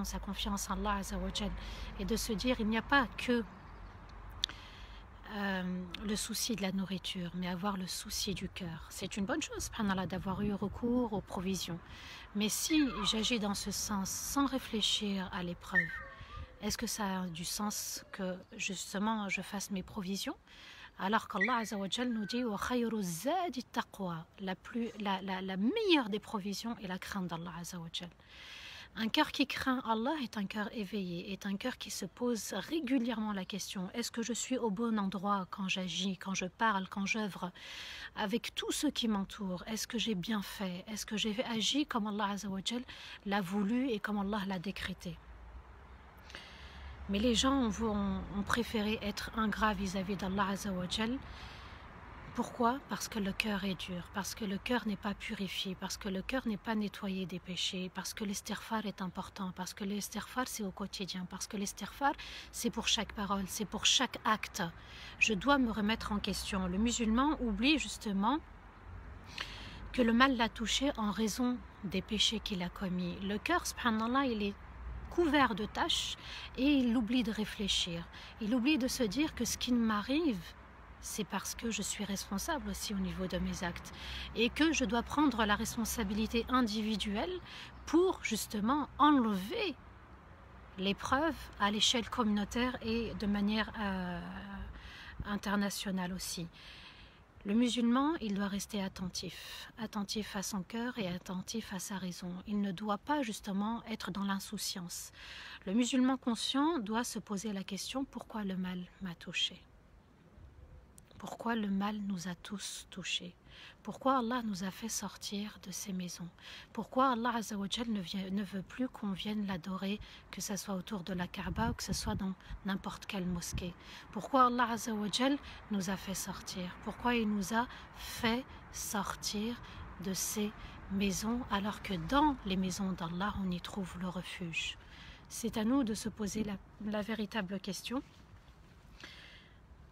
sa confiance en Allah Azza wa Jal et de se dire, il n'y a pas que le souci de la nourriture, mais avoir le souci du cœur. C'est une bonne chose, subhanallah, d'avoir eu recours aux provisions. Mais si j'agis dans ce sens sans réfléchir à l'épreuve, Est-ce que ça a du sens que justement je fasse mes provisions? Alors qu'Allah Azza wa Jal nous dit la meilleure des provisions est la crainte d'Allah Azza wa Jal. Un cœur qui craint Allah est un cœur éveillé, est un cœur qui se pose régulièrement la question: est-ce que je suis au bon endroit quand j'agis, quand je parle, quand j'œuvre avec tous ceux qui m'entourent? Est-ce que j'ai bien fait? Est-ce que j'ai agi comme Allah Azza wa Jal l'a voulu et comme Allah l'a décrété? Mais les gens ont préféré être ingrats vis-à-vis d'Allah Azza wa Jal. Pourquoi? Parce que le cœur est dur, parce que le cœur n'est pas purifié, parce que le cœur n'est pas nettoyé des péchés, parce que l'istighfar est important, parce que l'istighfar c'est au quotidien, parce que l'istighfar c'est pour chaque parole, c'est pour chaque acte. Je dois me remettre en question. Le musulman oublie justement que le mal l'a touché en raison des péchés qu'il a commis. Le cœur, subhanallah, il est couvert de taches et il oublie de réfléchir. Il oublie de se dire que ce qui m'arrive, c'est parce que je suis responsable aussi au niveau de mes actes et que je dois prendre la responsabilité individuelle pour justement enlever l'épreuve à l'échelle communautaire et de manière internationale aussi. Le musulman, il doit rester attentif à son cœur et attentif à sa raison. Il ne doit pas justement être dans l'insouciance. Le musulman conscient doit se poser la question: pourquoi le mal m'a touché? Pourquoi le mal nous a tous touchés? Pourquoi Allah nous a fait sortir de ces maisons? Pourquoi Allah Azza wa Jal ne veut plus qu'on vienne l'adorer, que ce soit autour de la Kaaba ou que ce soit dans n'importe quelle mosquée? Pourquoi Allah Azza wa Jal nous a fait sortir? Pourquoi il nous a fait sortir de ces maisons alors que dans les maisons d'Allah on y trouve le refuge? C'est à nous de se poser la véritable question.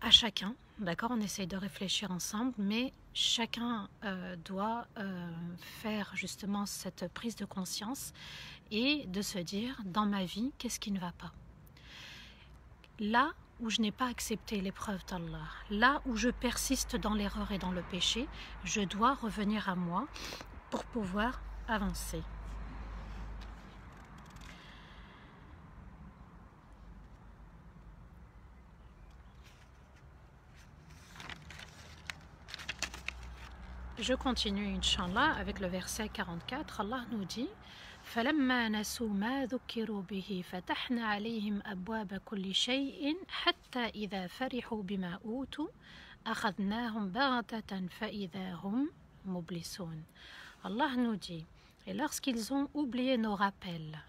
À chacun, d'accord, on essaye de réfléchir ensemble, mais chacun doit faire justement cette prise de conscience et de se dire: dans ma vie, qu'est-ce qui ne va pas? Là où je n'ai pas accepté l'épreuve d'Allah, là où je persiste dans l'erreur et dans le péché, je dois revenir à moi pour pouvoir avancer. Je continue, Inch'Allah, avec le verset 44. Allah nous dit: فَلَمَّا نَسُوا مَا ذُكِّرُوا بِهِ فَتَحْنَا عَلَيْهِمْ أَبْوَابَ كُلِّ شَيْءٍ حَتَّى إِذَا فَرِحُوا بِمَا أُوتُوا أَخَذْنَاهُمْ بَغْتَةً فَإِذَا هُمْ مُبْلِسُونَ. Allah nous dit: et lorsqu'ils ont oublié nos rappels,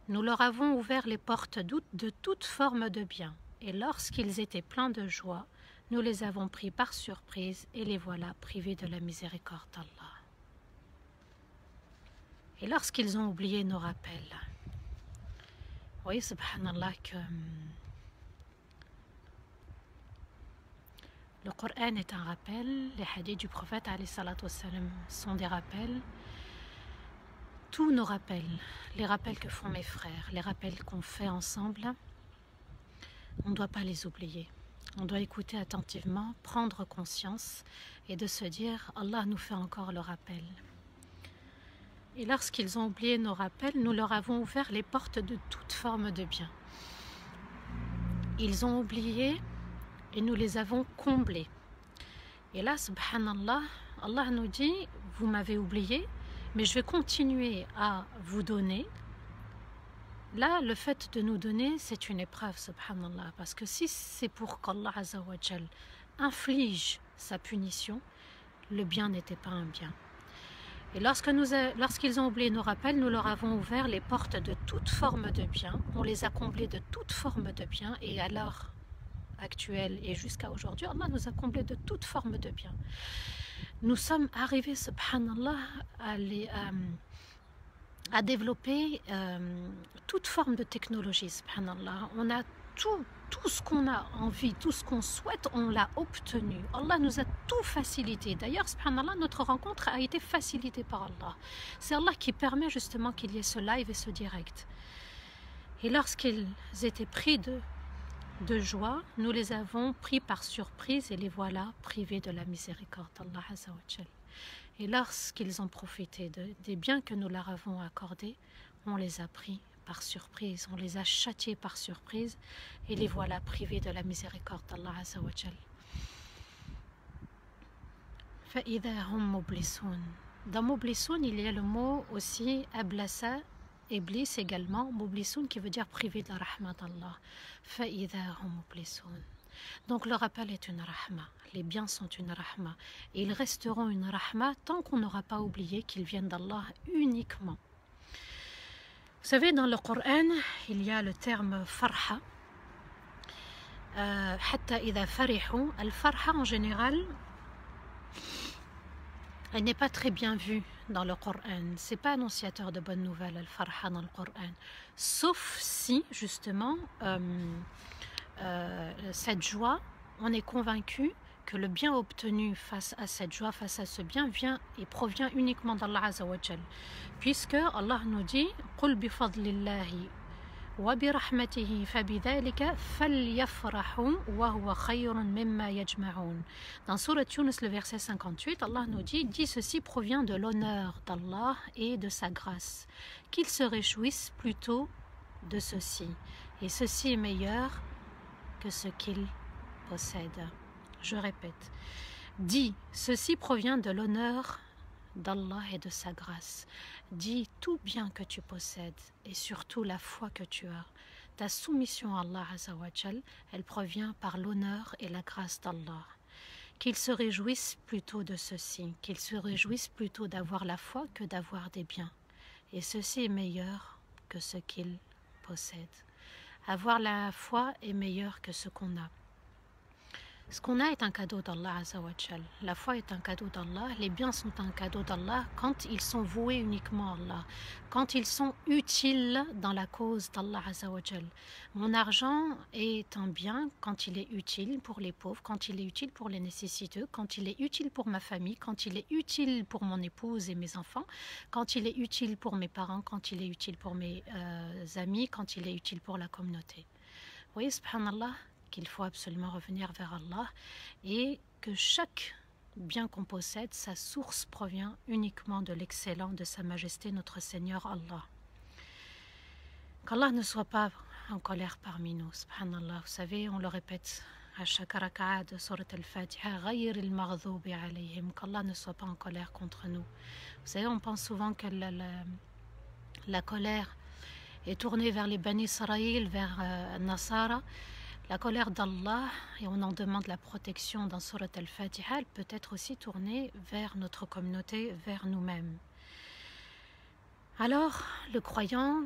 nous leur avons ouvert les portes de toute forme de bien, et lorsqu'ils étaient pleins de joie, nous les avons pris par surprise et les voilà privés de la miséricorde d'Allah. Et lorsqu'ils ont oublié nos rappels, oui, subhanallah, que le Coran est un rappel, les hadiths du prophète alayhi salatu wassalam sont des rappels. Tous nos rappels, les rappels que font mes frères, les rappels qu'on fait ensemble, on ne doit pas les oublier. On doit écouter attentivement, prendre conscience et de se dire: Allah nous fait encore le rappel. Et lorsqu'ils ont oublié nos rappels, nous leur avons ouvert les portes de toute forme de bien. Ils ont oublié et nous les avons comblés. Et là, subhanallah, Allah nous dit: vous m'avez oublié, mais je vais continuer à vous donner. Là, le fait de nous donner, c'est une épreuve, subhanallah, parce que si c'est pour qu'Allah Azza wa Jal inflige sa punition, le bien n'était pas un bien. Et lorsqu'ils ont oublié nos rappels, nous leur avons ouvert les portes de toute forme de bien, on les a comblés de toute forme de bien, et à l'heure actuelle et jusqu'à aujourd'hui, Allah nous a comblés de toute forme de bien. Nous sommes arrivés, subhanallah, à développer toute forme de technologie, subhanallah. On a tout ce qu'on a envie, tout ce qu'on souhaite, on l'a obtenu. Allah nous a tout facilité. D'ailleurs, subhanallah, notre rencontre a été facilitée par Allah. C'est Allah qui permet justement qu'il y ait ce live et ce direct. Et lorsqu'ils étaient pris de joie, nous les avons pris par surprise et les voilà privés de la miséricorde d'Allah Azza wa Jal. Et lorsqu'ils ont profité des biens que nous leur avons accordés, on les a pris par surprise, on les a châtiés par surprise et les voilà privés de la miséricorde d'Allah Azza wa Jal. فَإِذَا هُمْ مُبْلِسُونَ. Dans Mublisoun, il y a le mot aussi ablasa, iblis également, Mublisoun qui veut dire privé de la rahma d'Allah. فَإِذَا هُمْ مُبْلِسُونَ. Donc le rappel est une rahma, les biens sont une rahma, et ils resteront une rahma tant qu'on n'aura pas oublié qu'ils viennent d'Allah uniquement. Vous savez, dans le Coran, il y a le terme farha, hatta idha farihu. Al-farha en général, elle n'est pas très bien vue dans le Coran. C'est pas annonciateur de bonnes nouvelles, al-farha dans le Coran. Sauf si, justement, cette joie, on est convaincu que le bien obtenu face à cette joie, face à ce bien, vient et provient uniquement d'Allah Azza wa Jal. Puisque Allah nous dit قُلْ بِفَضْلِ اللَّهِ وَبِرَحْمَتِهِ فَبِذَلِكَ فَلْيَفْرَحُوا وَهُوَ خَيْرٌ مِمَّا يَجْمَعُونَ. Dans Surat Yunus, le verset 58, Allah nous dit ceci provient de l'honneur d'Allah et de sa grâce, qu'ils se réjouissent plutôt de ceci, et ceci est meilleur que ce qu'ils possèdent. Je répète, dis, ceci provient de l'honneur d'Allah et de sa grâce. Dis tout bien que tu possèdes et surtout la foi que tu as. Ta soumission à Allah Azza wa Jal, elle provient par l'honneur et la grâce d'Allah. Qu'ils se réjouissent plutôt de ceci, qu'ils se réjouissent plutôt d'avoir la foi que d'avoir des biens. Et ceci est meilleur que ce qu'ils possèdent. Avoir la foi est meilleur que ce qu'on a. Ce qu'on a est un cadeau d'Allah Azza wa Jal. La foi est un cadeau d'Allah. Les biens sont un cadeau d'Allah quand ils sont voués uniquement à Allah, quand ils sont utiles dans la cause d'Allah Azza wa Jal. Mon argent est un bien quand il est utile pour les pauvres, quand il est utile pour les nécessiteux, quand il est utile pour ma famille, quand il est utile pour mon épouse et mes enfants, quand il est utile pour mes parents, quand il est utile pour mes amis, quand il est utile pour la communauté. Vous voyez, subhanallah, qu'il faut absolument revenir vers Allah et que chaque bien qu'on possède, sa source provient uniquement de l'excellent de Sa Majesté notre Seigneur Allah. Qu'Allah ne soit pas en colère parmi nous, subhanallah. Vous savez, on le répète à chaque raka'a de Surat al-Fatiha, غَيْرِ الْمَغْضُوبِ عَلَيْهِمْ, qu'Allah ne soit pas en colère contre nous. Vous savez, on pense souvent que la colère est tournée vers les Bani Israël, vers Nasara. La colère d'Allah, et on en demande la protection dans Surat al-Fatiha, elle peut être aussi tournée vers notre communauté, vers nous-mêmes. Alors, le croyant,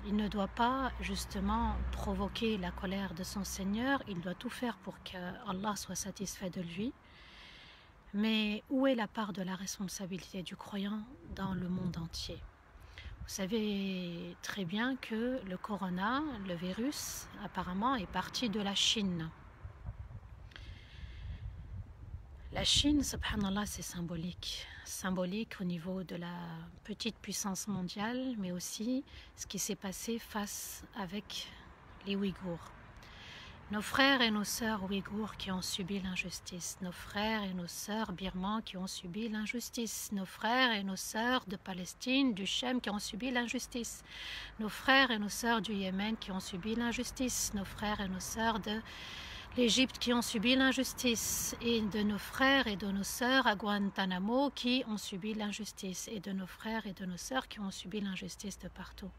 il ne doit pas justement provoquer la colère de son Seigneur, il doit tout faire pour que Allah soit satisfait de lui. Mais où est la part de la responsabilité du croyant dans le monde entier ? Vous savez très bien que le corona, le virus, apparemment est parti de la Chine. La Chine, subhanallah, c'est symbolique. Symbolique au niveau de la petite puissance mondiale, mais aussi ce qui s'est passé face avec les Ouïghours. Nos frères et nos sœurs ouïghours qui ont subi l'injustice, nos frères et nos sœurs birmans qui ont subi l'injustice, nos frères et nos sœurs de Palestine, du Chem qui ont subi l'injustice, nos frères et nos sœurs du Yémen qui ont subi l'injustice, nos frères et nos sœurs de l'Égypte qui ont subi l'injustice, et de nos frères et de nos sœurs à Guantanamo qui ont subi l'injustice, et de nos frères et de nos sœurs qui ont subi l'injustice de partout.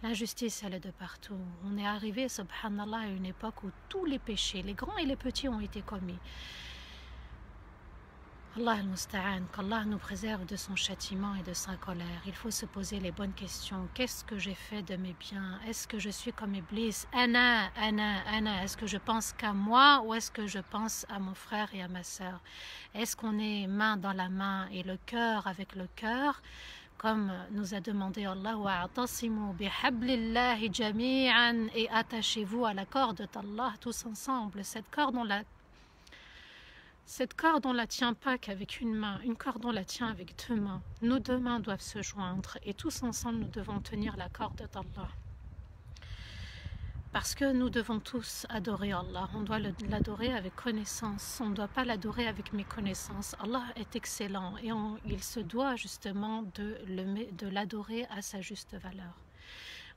L'injustice, elle est de partout. On est arrivé, subhanallah, à une époque où tous les péchés, les grands et les petits, ont été commis. Allah al-Musta'an, qu'Allah nous préserve de son châtiment et de sa colère. Il faut se poser les bonnes questions. Qu'est-ce que j'ai fait de mes biens? Est-ce que je suis comme Iblis? Ana. Est-ce que je pense qu'à moi ou est-ce que je pense à mon frère et à ma sœur? Est-ce qu'on est main dans la main et le cœur avec le cœur? Comme nous a demandé Allah, wa'tasimu bihablillahi jami'an, et attachez-vous à la corde d'Allah tous ensemble. Cette corde, on la tient pas qu'avec une main, une corde on la tient avec deux mains. Nos deux mains doivent se joindre et tous ensemble nous devons tenir la corde d'Allah. Parce que nous devons tous adorer Allah. On doit l'adorer avec connaissance. On ne doit pas l'adorer avec méconnaissance. Allah est excellent et il se doit justement de l'adorer à sa juste valeur.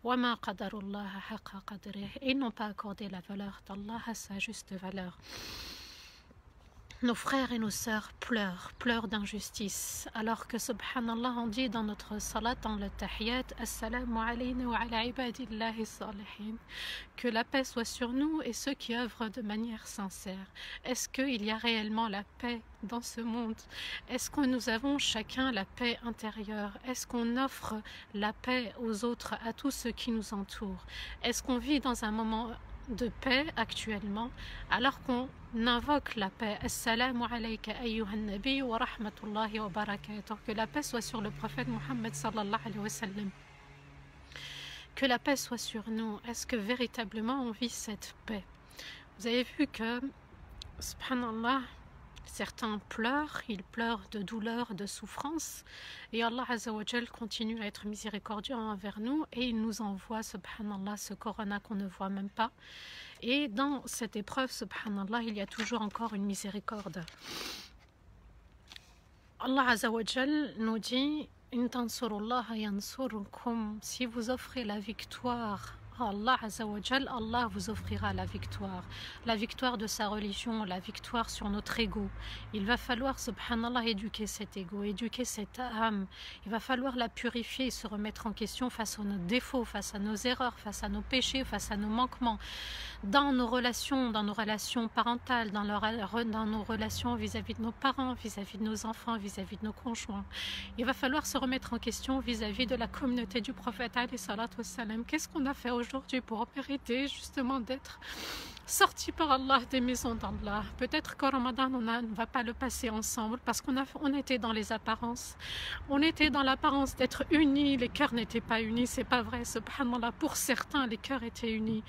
وَمَا قَدَرُ اللَّهَ حَقَّ قَدْرِهِ. Et ils n'ont pas accordé la valeur d'Allah à sa juste valeur. Nos frères et nos sœurs pleurent d'injustice, alors que subhanallah on dit dans notre salat, dans le tahiyyat, Assalamu alayna wa ala ibadillahi salihin, que la paix soit sur nous et ceux qui œuvrent de manière sincère. Est-ce qu'il y a réellement la paix dans ce monde? Est-ce que nous avons chacun la paix intérieure? Est-ce qu'on offre la paix aux autres, à tous ceux qui nous entourent? Est-ce qu'on vit dans un moment de paix actuellement, alors qu'on invoque la paix? Assalamu alayka ayyuhan nabi wa rahmatullahi wa barakatuh. Que la paix soit sur le prophète Mohammed sallallahu alayhi wa sallam. Que la paix soit sur nous. Est-ce que véritablement on vit cette paix? Vous avez vu que, subhanallah, certains pleurent, ils pleurent de douleur, de souffrance, et Allah Azza wa Jal continue à être miséricordieux envers nous, et il nous envoie, subhanallah, ce corona qu'on ne voit même pas. Et dans cette épreuve, subhanallah, il y a toujours encore une miséricorde. Allah Azza wa Jal nous dit In tansurullaha yansurkum. Si vous offrez la victoire Allah Azza wa Jal, Allah vous offrira la victoire de sa religion, la victoire sur notre ego. Il va falloir, subhanallah, éduquer cet ego, éduquer cette âme. Il va falloir la purifier et se remettre en question face à nos défauts, face à nos erreurs, face à nos péchés, face à nos manquements, dans nos relations parentales, dans nos relations vis-à-vis de nos parents, vis-à-vis de nos enfants, vis-à-vis de nos conjoints. Il va falloir se remettre en question vis-à-vis de la communauté du prophète alayhi salatu wassalam. Qu'est-ce qu'on a fait aujourd'hui pour mériter justement d'être sortis par Allah des maisons d'Allah? Peut-être qu'au Ramadan on ne va pas le passer ensemble parce qu'on était dans les apparences. On était dans l'apparence d'être unis, les cœurs n'étaient pas unis, c'est pas vrai, subhanallah. Pour certains, les cœurs étaient unis.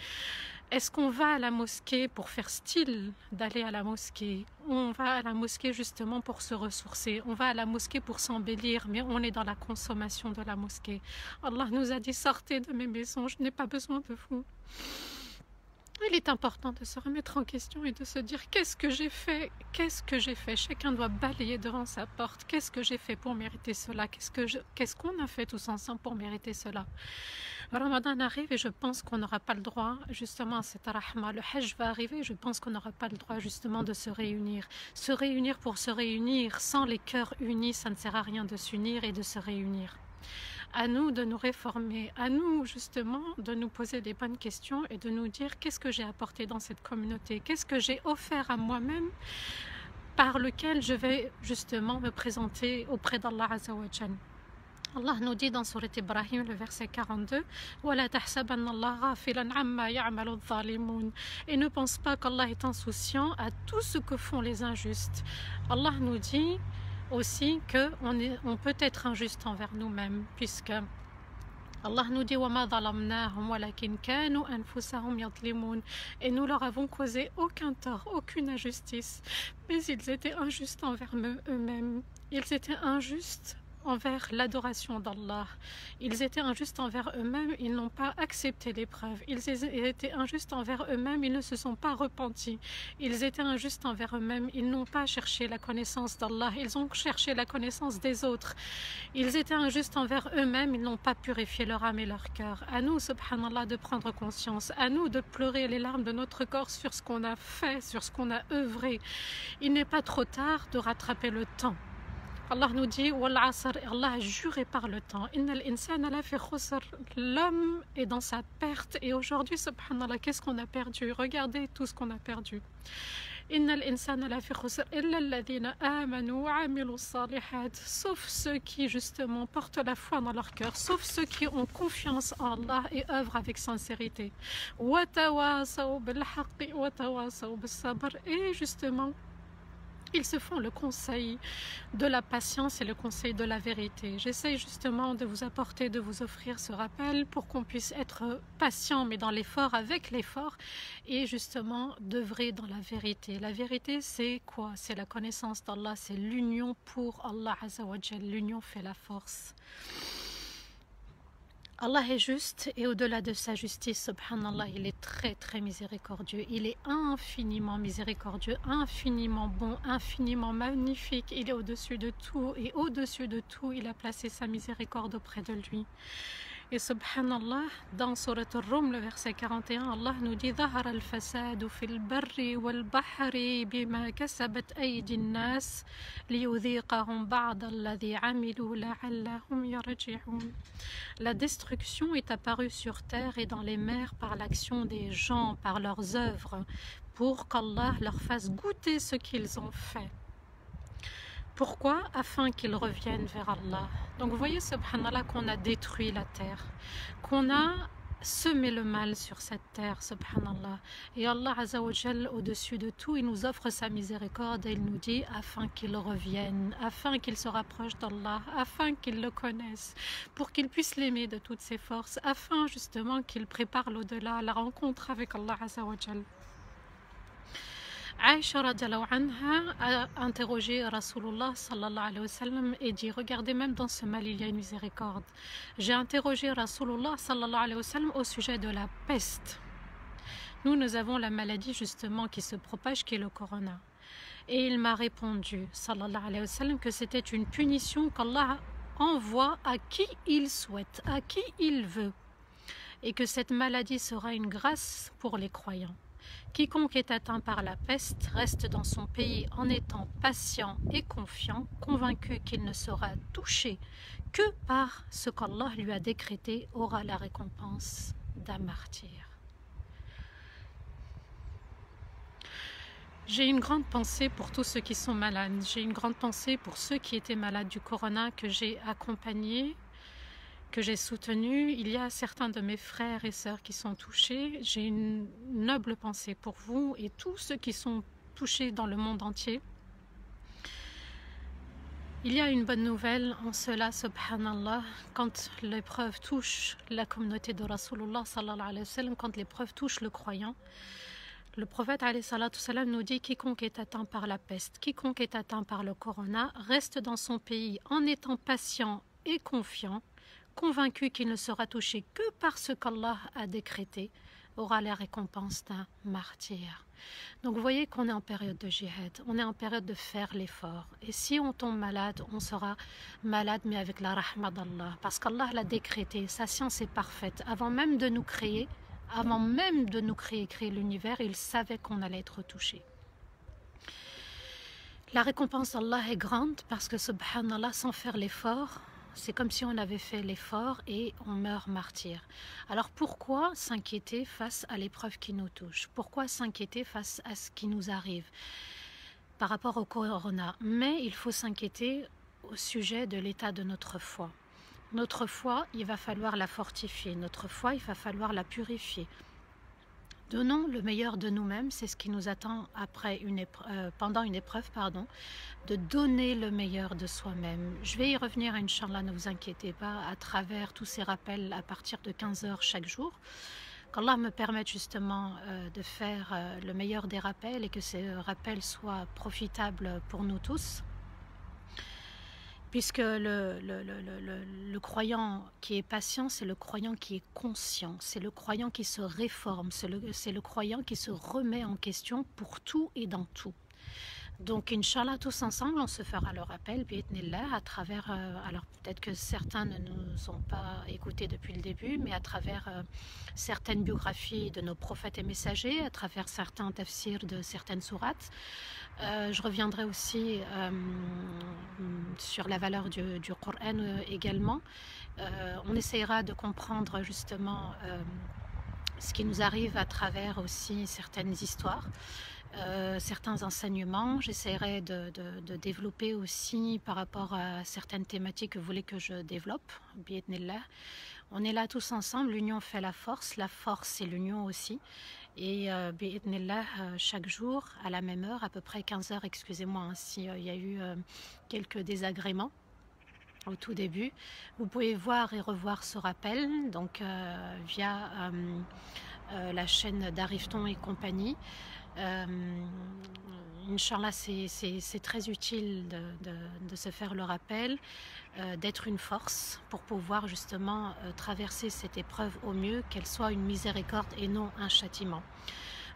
Est-ce qu'on va à la mosquée pour faire style d'aller à la mosquée? On va à la mosquée justement pour se ressourcer. On va à la mosquée pour s'embellir, mais on est dans la consommation de la mosquée. Allah nous a dit, sortez de mes maisons, je n'ai pas besoin de vous. Il est important de se remettre en question et de se dire, qu'est-ce que j'ai fait? Qu'est-ce que j'ai fait? Chacun doit balayer devant sa porte. Qu'est-ce que j'ai fait pour mériter cela? Qu'est-ce qu'on a fait tous ensemble pour mériter cela? Ramadan arrive et je pense qu'on n'aura pas le droit justement à cette rahma. Le Hajj va arriver et je pense qu'on n'aura pas le droit justement de se réunir. Se réunir pour se réunir, sans les cœurs unis, ça ne sert à rien de s'unir et de se réunir. À nous de nous réformer, à nous justement de nous poser des bonnes questions et de nous dire qu'est-ce que j'ai apporté dans cette communauté, qu'est-ce que j'ai offert à moi-même par lequel je vais justement me présenter auprès d'Allah Azza wa Jal. Allah nous dit dans Surat Ibrahim, le verset 42, وَلَا تَحْسَبَنَّ اللَّهَ غَافِلًا عَمَّا يَعْمَلُ الظَّالِمُونَ. Et ne pense pas qu'Allah est insouciant à tout ce que font les injustes. Allah nous dit aussi qu'on peut être injuste envers nous-mêmes, puisque Allah nous dit وَمَا ظَلَمْنَاهُمْ وَلَكِنْ كَانُوا أَنفُسَهُمْ يَظْلِمُونَ. Et nous leur avons causé aucun tort, aucune injustice, mais ils étaient injustes envers eux-mêmes. Ils étaient injustes envers l'adoration d'Allah. Ils étaient injustes envers eux-mêmes, ils n'ont pas accepté l'épreuve. Ils étaient injustes envers eux-mêmes, ils ne se sont pas repentis. Ils étaient injustes envers eux-mêmes, ils n'ont pas cherché la connaissance d'Allah, ils ont cherché la connaissance des autres. Ils étaient injustes envers eux-mêmes, ils n'ont pas purifié leur âme et leur cœur. À nous, subhanallah, de prendre conscience, à nous de pleurer les larmes de notre corps sur ce qu'on a fait, sur ce qu'on a œuvré. Il n'est pas trop tard de rattraper le temps. Allah nous dit, Allah a juré par le temps, l'homme est dans sa perte. Et aujourd'hui, subhanallah, qu'est-ce qu'on a perdu? Regardez tout ce qu'on a perdu. Sauf ceux qui justement portent la foi dans leur cœur, sauf ceux qui ont confiance en Allah et œuvrent avec sincérité. Et justement, ils se font le conseil de la patience et le conseil de la vérité. J'essaye justement de vous apporter, de vous offrir ce rappel pour qu'on puisse être patient, mais dans l'effort, avec l'effort, et justement d'œuvrer dans la vérité. La vérité, c'est quoi? C'est la connaissance d'Allah, c'est l'union pour Allah Azza wa Jal. L'union fait la force. Allah est juste et au-delà de sa justice, subhanallah, il est très très miséricordieux. Il est infiniment miséricordieux, infiniment bon, infiniment magnifique. Il est au-dessus de tout et au-dessus de tout, il a placé sa miséricorde auprès de lui. Et subhanallah, dans Surat Al-Rum, le verset 41, Allah nous dit ظهر الفساد في البر والبحر بما كسبت أيدي الناس ليذيقهم بعض الذي عملوا لعلهم يرجعون. La destruction est apparue sur terre et dans les mers par l'action des gens, par leurs œuvres, pour qu'Allah leur fasse goûter ce qu'ils ont fait. Pourquoi? Afin qu'ils reviennent vers Allah. Donc vous voyez, subhanallah, qu'on a détruit la terre, qu'on a semé le mal sur cette terre, subhanallah. Et Allah Azza wa Jal, au-dessus de tout, il nous offre sa miséricorde et il nous dit afin qu'ils reviennent, afin qu'ils se rapprochent d'Allah, afin qu'ils le connaissent, pour qu'ils puissent l'aimer de toutes ses forces, afin justement qu'ils préparent l'au-delà, la rencontre avec Allah Azza wa Jal. Aïcha radiallahu anha a interrogé Rasulullah sallallahu alayhi wa sallam et dit, regardez, même dans ce mal il y a une miséricorde. J'ai interrogé Rasulullah sallallahu alayhi wa sallam au sujet de la peste. Nous avons la maladie justement qui se propage, qui est le corona. Et il m'a répondu sallallahu alayhi wa sallam que c'était une punition qu'Allah envoie à qui il souhaite, à qui il veut. Et que cette maladie sera une grâce pour les croyants. Quiconque est atteint par la peste reste dans son pays en étant patient et confiant, convaincu qu'il ne sera touché que par ce qu'Allah lui a décrété, aura la récompense d'un martyr. J'ai une grande pensée pour tous ceux qui sont malades. J'ai une grande pensée pour ceux qui étaient malades du corona que j'ai accompagnés, que j'ai soutenu. Il y a certains de mes frères et sœurs qui sont touchés. J'ai une noble pensée pour vous et tous ceux qui sont touchés dans le monde entier. Il y a une bonne nouvelle en cela, subhanallah, quand l'épreuve touche la communauté de Rasulullah sallallahu alayhi wa sallam, quand l'épreuve touche le croyant, le prophète alayhi salatu salam nous dit quiconque est atteint par la peste, quiconque est atteint par le corona, reste dans son pays en étant patient et confiant, convaincu qu'il ne sera touché que par ce qu'Allah a décrété, aura la récompense d'un martyr. Donc vous voyez qu'on est en période de jihad, on est en période de faire l'effort. Et si on tombe malade, on sera malade mais avec la rahma d'Allah. Parce qu'Allah l'a décrété, sa science est parfaite. Avant même de nous créer, créer l'univers, il savait qu'on allait être touché. La récompense d'Allah est grande parce que subhanallah, sans faire l'effort, c'est comme si on avait fait l'effort et on meurt martyr. Alors pourquoi s'inquiéter face à l'épreuve qui nous touche? Pourquoi s'inquiéter face à ce qui nous arrive par rapport au corona? Mais il faut s'inquiéter au sujet de l'état de notre foi. Notre foi, il va falloir la fortifier. Notre foi, il va falloir la purifier. Donnons le meilleur de nous-mêmes, c'est ce qui nous attend après pendant une épreuve, de donner le meilleur de soi-même. Je vais y revenir, Inch'Allah, ne vous inquiétez pas, à travers tous ces rappels à partir de 15h chaque jour. Qu'Allah me permette justement de faire le meilleur des rappels et que ces rappels soient profitables pour nous tous. Puisque le croyant qui est patient, c'est le croyant qui est conscient, c'est le croyant qui se réforme, c'est le croyant qui se remet en question pour tout et dans tout. Donc, Inch'Allah, tous ensemble, on se fera le rappel, bi'idhnillah, à travers, alors peut-être que certains ne nous ont pas écoutés depuis le début, mais à travers certaines biographies de nos prophètes et messagers, à travers certains tafsirs de certaines sourates. Je reviendrai aussi sur la valeur du Coran également. On essaiera de comprendre justement ce qui nous arrive à travers aussi certaines histoires. Certains enseignements, j'essaierai de développer aussi par rapport à certaines thématiques que vous voulez que je développe, bi'idhnillah. On est là tous ensemble, l'union fait la force c'est l'union aussi. Et bi'idhnillah, chaque jour, à la même heure, à peu près 15h, excusez-moi s'il y a eu quelques désagréments au tout début. Vous pouvez voir et revoir ce rappel, donc via la chaîne d'Arifton et compagnie. Inch'Allah, c'est très utile de se faire le rappel, d'être une force pour pouvoir justement traverser cette épreuve au mieux, qu'elle soit une miséricorde et non un châtiment.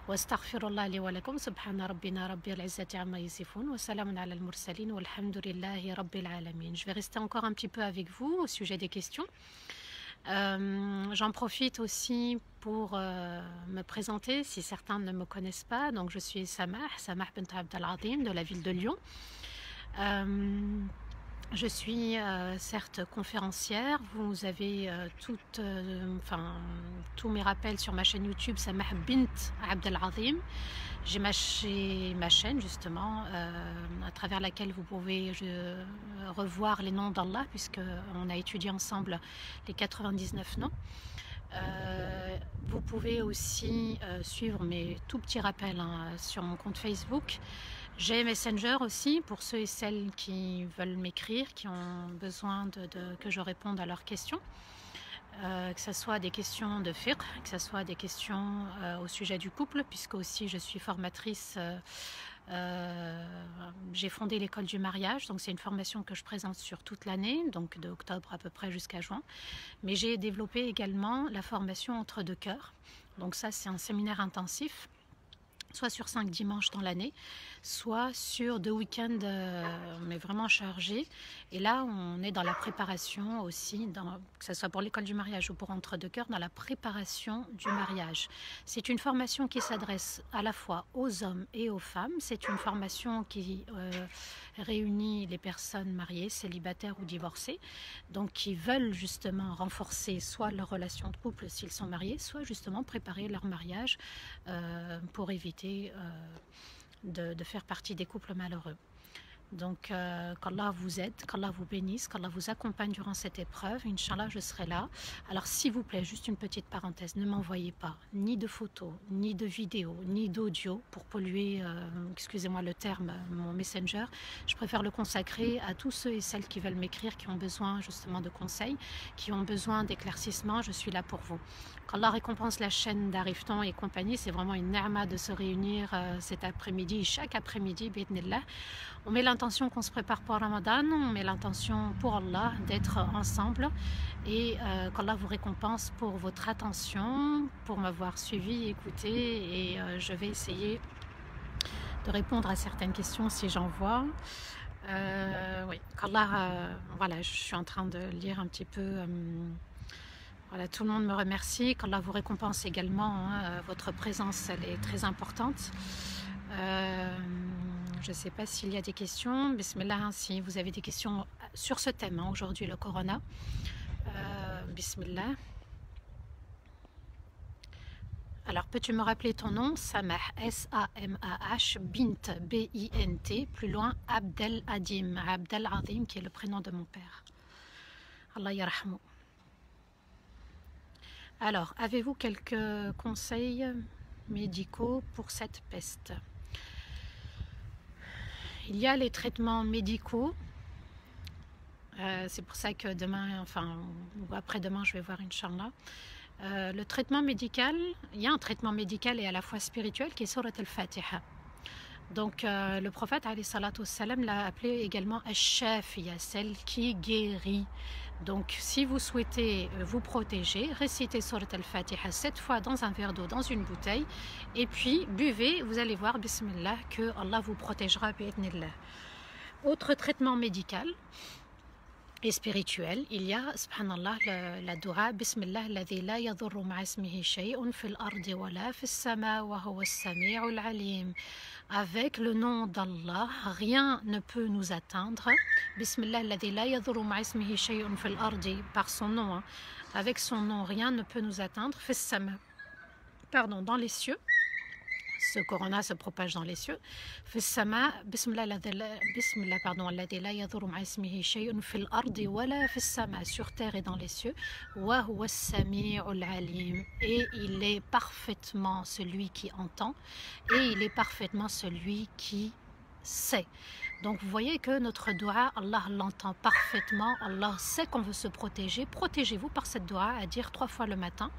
واستغفر لي ولكم سبحان ربنا رب العزة عما يصفون وسلام على المرسلين والحمد لله رب العالمين. Je vais rester encore un petit peu avec vous au sujet des questions. J'en profite aussi pour me présenter si certains ne me connaissent pas. Donc je suis Samah bint Abdelazim de la ville de Lyon. Je suis certes conférencière, vous avez tous mes rappels sur ma chaîne YouTube Samah bint Abdelazim. J'ai ma chaîne justement à travers laquelle vous pouvez revoir les noms d'Allah, puisqu'on a étudié ensemble les 99 noms. Vous pouvez aussi suivre mes tout petits rappels sur mon compte Facebook. J'ai Messenger aussi pour ceux et celles qui veulent m'écrire, qui ont besoin que je réponde à leurs questions. Que ce soit des questions de fiqh, que ce soit des questions au sujet du couple, puisque aussi je suis formatrice, j'ai fondé l'école du mariage, donc c'est une formation que je présente sur toute l'année, donc de octobre à peu près jusqu'à juin. Mais j'ai développé également la formation entre deux cœurs, donc ça c'est un séminaire intensif, soit sur 5 dimanches dans l'année, soit sur 2 week-ends mais vraiment chargés. Et là, on est dans la préparation aussi, que ce soit pour l'école du mariage ou pour Entre deux cœurs, dans la préparation du mariage. C'est une formation qui s'adresse à la fois aux hommes et aux femmes. C'est une formation qui réunit les personnes mariées, célibataires ou divorcées, donc qui veulent justement renforcer soit leur relation de couple s'ils sont mariés, soit justement préparer leur mariage pour éviter de faire partie des couples malheureux. Donc qu'Allah vous aide, qu'Allah vous bénisse, qu'Allah vous accompagne durant cette épreuve. Inch'Allah, je serai là. Alors s'il vous plaît, juste une petite parenthèse, ne m'envoyez pas ni de photos, ni de vidéos, ni d'audio pour polluer, excusez-moi le terme, mon Messenger. Je préfère le consacrer à tous ceux et celles qui veulent m'écrire, qui ont besoin justement de conseils, qui ont besoin d'éclaircissements. Je suis là pour vous. Qu'Allah récompense la chaîne d'Arifton et compagnie. C'est vraiment une ni'ma de se réunir cet après-midi, chaque après-midi, bi'idhnillah. On met l'intention qu'on se prépare pour Ramadan, on met l'intention pour Allah d'être ensemble et qu'Allah vous récompense pour votre attention, pour m'avoir suivi, écouté, et je vais essayer de répondre à certaines questions si j'en vois. Oui, qu'Allah, voilà, je suis en train de lire un petit peu. Voilà, tout le monde me remercie, qu'Allah vous récompense également. Votre présence, elle est très importante. Je ne sais pas s'il y a des questions. Bismillah, si vous avez des questions sur ce thème, aujourd'hui le Corona. Bismillah. Alors, peux-tu me rappeler ton nom? Samah, S-A-M-A-H, Bint, B-I-N-T, plus loin, Abdelazim, Abdelazim, qui est le prénom de mon père. Allah yarhamou. Alors, avez-vous quelques conseils médicaux pour cette peste? Il y a les traitements médicaux. C'est pour ça que demain, ou après-demain, je vais voir Inch'Allah. Le traitement médical, il y a un traitement médical et à la fois spirituel qui est Surat al-Fatiha. Donc le prophète alayhi salatu wassalam l'a appelé également Ash-Shafiya, celle qui guérit. Donc si vous souhaitez vous protéger, récitez Surat al-Fatiha 7 fois dans un verre d'eau, dans une bouteille, et puis buvez, vous allez voir, bismillah, que Allah vous protégera bi'idhnillah. Autre traitement médical et spirituel, il y a, subhanallah, la dua Bismillah alladhi la yadurru ma'a ismihi shay'un fil ardi wa la fis sama wa huwa as-sami'ul alim. Avec le nom d'Allah, rien ne peut nous atteindre. Bismillah alladhi la yadurru ma'a ismihi shay'un fil ardi, par son nom, avec son nom, rien ne peut nous atteindre. Fis sama, pardon, dans les cieux. Ce corona se propage dans les cieux. Fis-sama, bismillah, pardon, alladhi la yadurru ma'a ismihi shay'un fil ardi wa la fis-sama, sur terre et dans les cieux. Wa huwa as-sami'ul alim, et il est parfaitement celui qui entend, et il est parfaitement celui qui sait. Donc vous voyez que notre doua, Allah l'entend parfaitement, Allah sait qu'on veut se protéger. Protégez-vous par cette doua à dire 3 fois le matin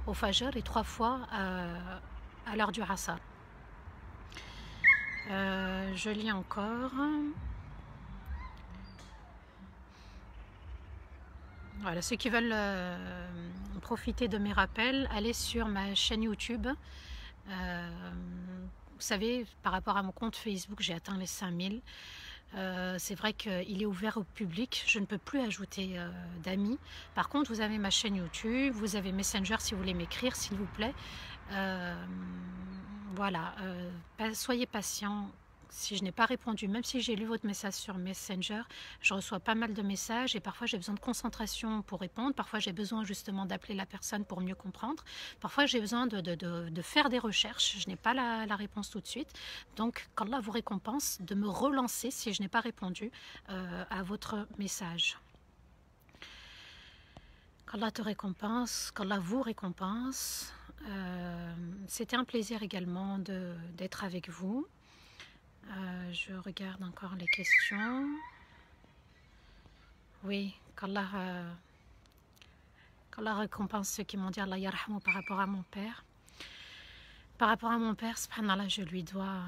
au Fajr et 3 fois à l'heure du Asr. Je lis encore. Voilà, ceux qui veulent profiter de mes rappels, allez sur ma chaîne YouTube. Vous savez, par rapport à mon compte Facebook, j'ai atteint les 5000. C'est vrai qu'il est ouvert au public, je ne peux plus ajouter d'amis. Par contre, vous avez ma chaîne YouTube, vous avez Messenger si vous voulez m'écrire, s'il vous plaît. Voilà, soyez patient. Si je n'ai pas répondu, même si j'ai lu votre message sur Messenger, je reçois pas mal de messages et parfois j'ai besoin de concentration pour répondre. Parfois j'ai besoin justement d'appeler la personne pour mieux comprendre. Parfois j'ai besoin de faire des recherches. Je n'ai pas la réponse tout de suite. Donc qu'Allah vous récompense de me relancer si je n'ai pas répondu à votre message. Qu'Allah te récompense, qu'Allah vous récompense. C'était un plaisir également d'être avec vous. Je regarde encore les questions. Oui, qu'Allah récompense ceux qui m'ont dit Allah yarhamou par rapport à mon père. Par rapport à mon père, subhanallah, je lui dois...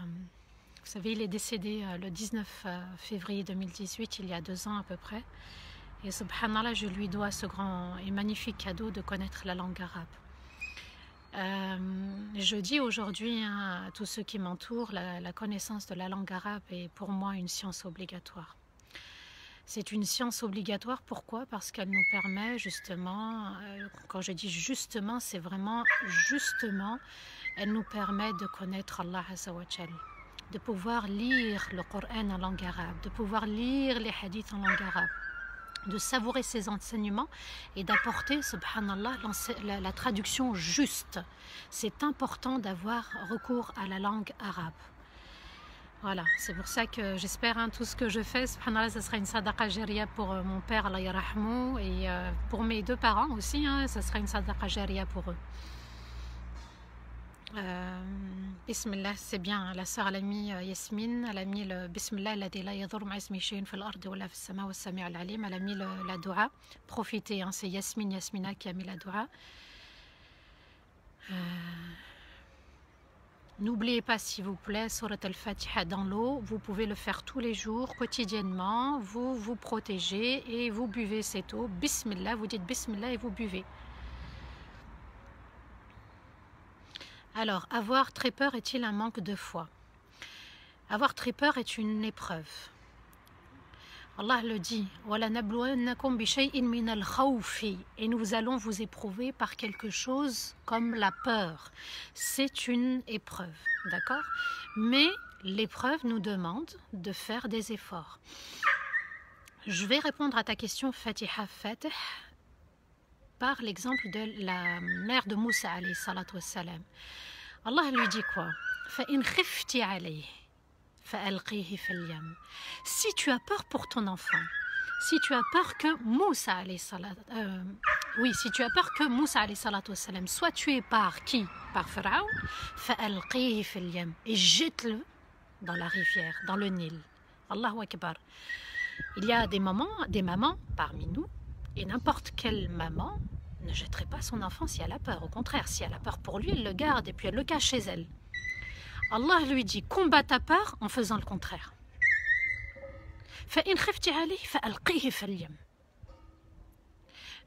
Vous savez, il est décédé le 19 février 2018, il y a 2 ans à peu près. Et subhanallah, je lui dois ce grand et magnifique cadeau de connaître la langue arabe. Je dis aujourd'hui à tous ceux qui m'entourent, la connaissance de la langue arabe est pour moi une science obligatoire. C'est une science obligatoire, pourquoi? Parce qu'elle nous permet justement, quand je dis justement, c'est vraiment justement, elle nous permet de connaître Allah Azza wa Jal, de pouvoir lire le Coran en langue arabe, de pouvoir lire les hadiths en langue arabe, de savourer ses enseignements et d'apporter, subhanallah, la traduction juste. C'est important d'avoir recours à la langue arabe. Voilà, c'est pour ça que j'espère tout ce que je fais, subhanallah, ce sera une sadaqa jariya pour mon père, Allah yarahmou, et pour mes 2 parents aussi, ce sera une sadaqa jariya pour eux. Bismillah, c'est bien. La sœur, elle a mis Yasmine, elle a mis le Bismillah, elle a dit la yadur ma ismi shay'un fil ardi wa la fis sama wa sami' al alim. Elle a mis la doua. Profitez, c'est Yasmina qui a mis la doua. N'oubliez pas, s'il vous plaît, Surat al-Fatiha dans l'eau. Vous pouvez le faire tous les jours, quotidiennement. Vous vous protégez et vous buvez cette eau. Bismillah, vous dites Bismillah et vous buvez. Alors, avoir très peur est-il un manque de foi? Avoir très peur est une épreuve. Allah le dit, et nous allons vous éprouver par quelque chose comme la peur. C'est une épreuve, d'accord? Mais l'épreuve nous demande de faire des efforts. Je vais répondre à ta question, Fatiha Fatih, par l'exemple de la mère de Moussa alayhi salatu wassalam. Allah lui dit quoi? فَإِنْ خِفْتِ عَلَيْهِ فَأَلْقِيهِ فِي الْيَمِّ. Si tu as peur pour ton enfant, si tu as peur que Moussa alayhi salatu si tu as peur que Moussa alayhi salatu wassalam soit tué par qui? Par Pharaon, فَأَلْقِيهِ فِي الْيَمِّ, et jette-le dans la rivière, dans le Nil. Allahu Akbar. Il y a des mamans parmi nous, et n'importe quelle maman ne jetterait pas son enfant si elle a peur. Au contraire, si elle a peur pour lui, elle le garde et puis elle le cache chez elle. Allah lui dit, combat ta peur en faisant le contraire.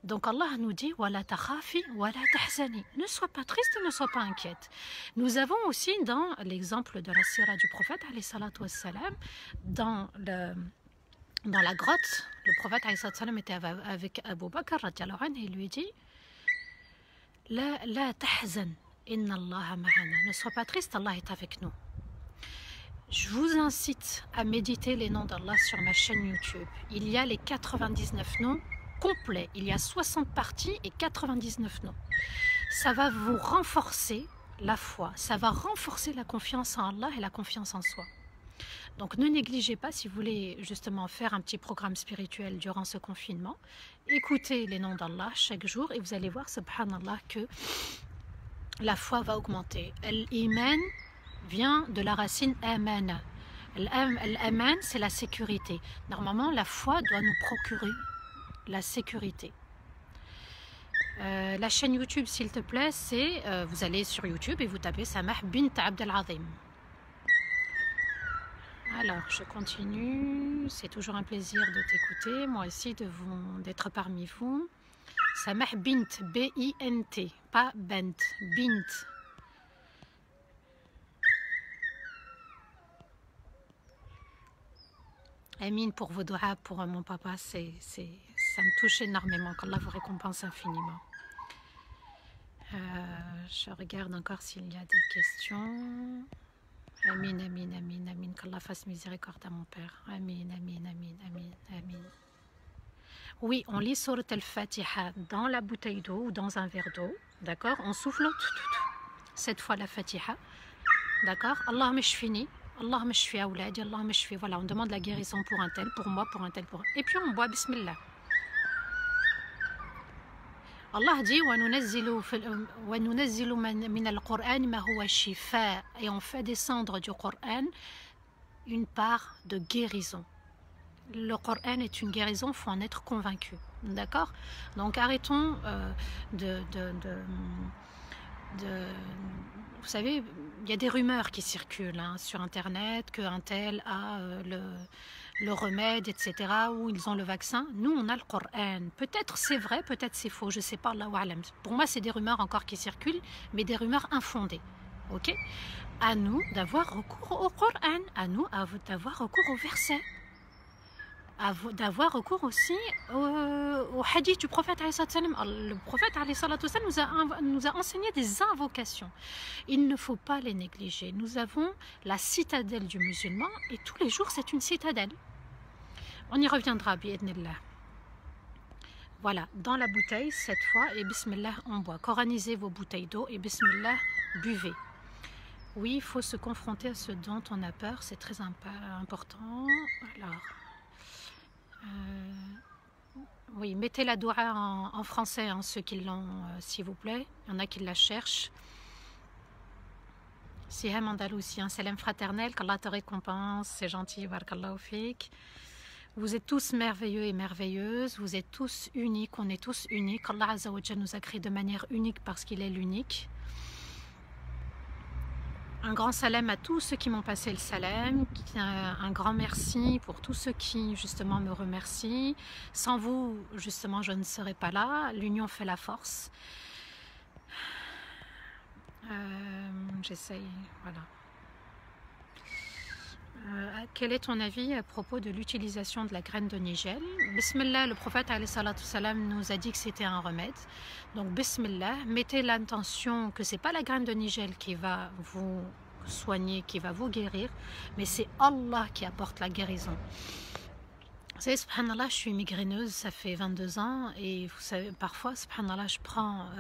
Donc Allah nous dit, ne sois pas triste et ne sois pas inquiète. Nous avons aussi dans l'exemple de la sira du prophète, dans la grotte, le prophète était avec Abu Bakr, et il lui dit, La tahzan, inna Allah ma'ana. Ne sois pas triste, Allah est avec nous. Je vous incite à méditer les noms d'Allah sur ma chaîne YouTube. Il y a les 99 noms complets. Il y a 60 parties et 99 noms. Ça va vous renforcer la foi. Ça va renforcer la confiance en Allah et la confiance en soi. Donc ne négligez pas, si vous voulez justement faire un petit programme spirituel durant ce confinement, écoutez les noms d'Allah chaque jour et vous allez voir, subhanallah, que la foi va augmenter. L'iman vient de la racine amana. L'aman, c'est la sécurité. Normalement, la foi doit nous procurer la sécurité. La chaîne YouTube, s'il te plaît, c'est, vous allez sur YouTube et vous tapez Samah bint Abdel Azim. Alors, je continue. C'est toujours un plaisir de t'écouter. Moi aussi, d'être parmi vous. Samah bint, B-I-N-T, pas bent, bint. Amine pour vos doigts, pour mon papa, ça me touche énormément. Qu'Allah vous récompense infiniment. Je regarde encore s'il y a des questions. Amine, amine, amine, amine. Qu'Allah fasse miséricorde à mon père. Amine, amine, amine, amine, amine. Oui, on lit Surat al-Fatiha dans la bouteille d'eau ou dans un verre d'eau. D'accord? On souffle cette fois la Fatiha. D'accord? Allahumma shfini. Allahumma shfi awladi. Allahumma shfi. Voilà, on demande la guérison pour un tel, pour moi, pour un tel, pour un. Et puis on boit Bismillah. Allah dit et on fait descendre du Coran une part de guérison. Le Coran est une guérison, il faut en être convaincu. D'accord? Donc arrêtons vous savez, il y a des rumeurs qui circulent sur Internet, qu'un tel a le remède, etc., ou ils ont le vaccin. Nous, on a le Coran. Peut-être c'est vrai, peut-être c'est faux, je ne sais pas, Allahu a'lam. Pour moi, c'est des rumeurs encore qui circulent, mais des rumeurs infondées. Ok? À nous d'avoir recours au Coran, à nous d'avoir recours au verset, d'avoir recours aussi au hadith du prophète. Le prophète nous a enseigné des invocations. Il ne faut pas les négliger. Nous avons la citadelle du musulman et tous les jours c'est une citadelle. On y reviendra, bi'idnillah. Voilà, dans la bouteille cette fois, et bismillah on boit. Coranisez vos bouteilles d'eau et bismillah buvez. Oui, il faut se confronter à ce dont on a peur, c'est très important. Alors... oui, mettez la doua en français, ceux qui l'ont, s'il vous plaît. Il y en a qui la cherchent. Siham Andalousi, un salam fraternel, qu'Allah te récompense, c'est gentil, barakallahu fik. Vous êtes tous merveilleux et merveilleuses, vous êtes tous uniques, on est tous uniques. Allah Azza wa Jalla nous a créés de manière unique parce qu'il est l'unique. Un grand salam à tous ceux qui m'ont passé le salam, un grand merci pour tous ceux qui justement me remercient. Sans vous, justement, je ne serais pas là. L'union fait la force. J'essaye, voilà. Quel est ton avis à propos de l'utilisation de la graine de nigel? Bismillah, le prophète alayhi salatu salam nous a dit que c'était un remède. Donc bismillah, mettez l'intention que c'est pas la graine de nigel qui va vous soigner, qui va vous guérir, mais c'est Allah qui apporte la guérison. Vous savez, subhanallah, je suis migraineuse, ça fait 22 ans, et vous savez, parfois, subhanallah, je prends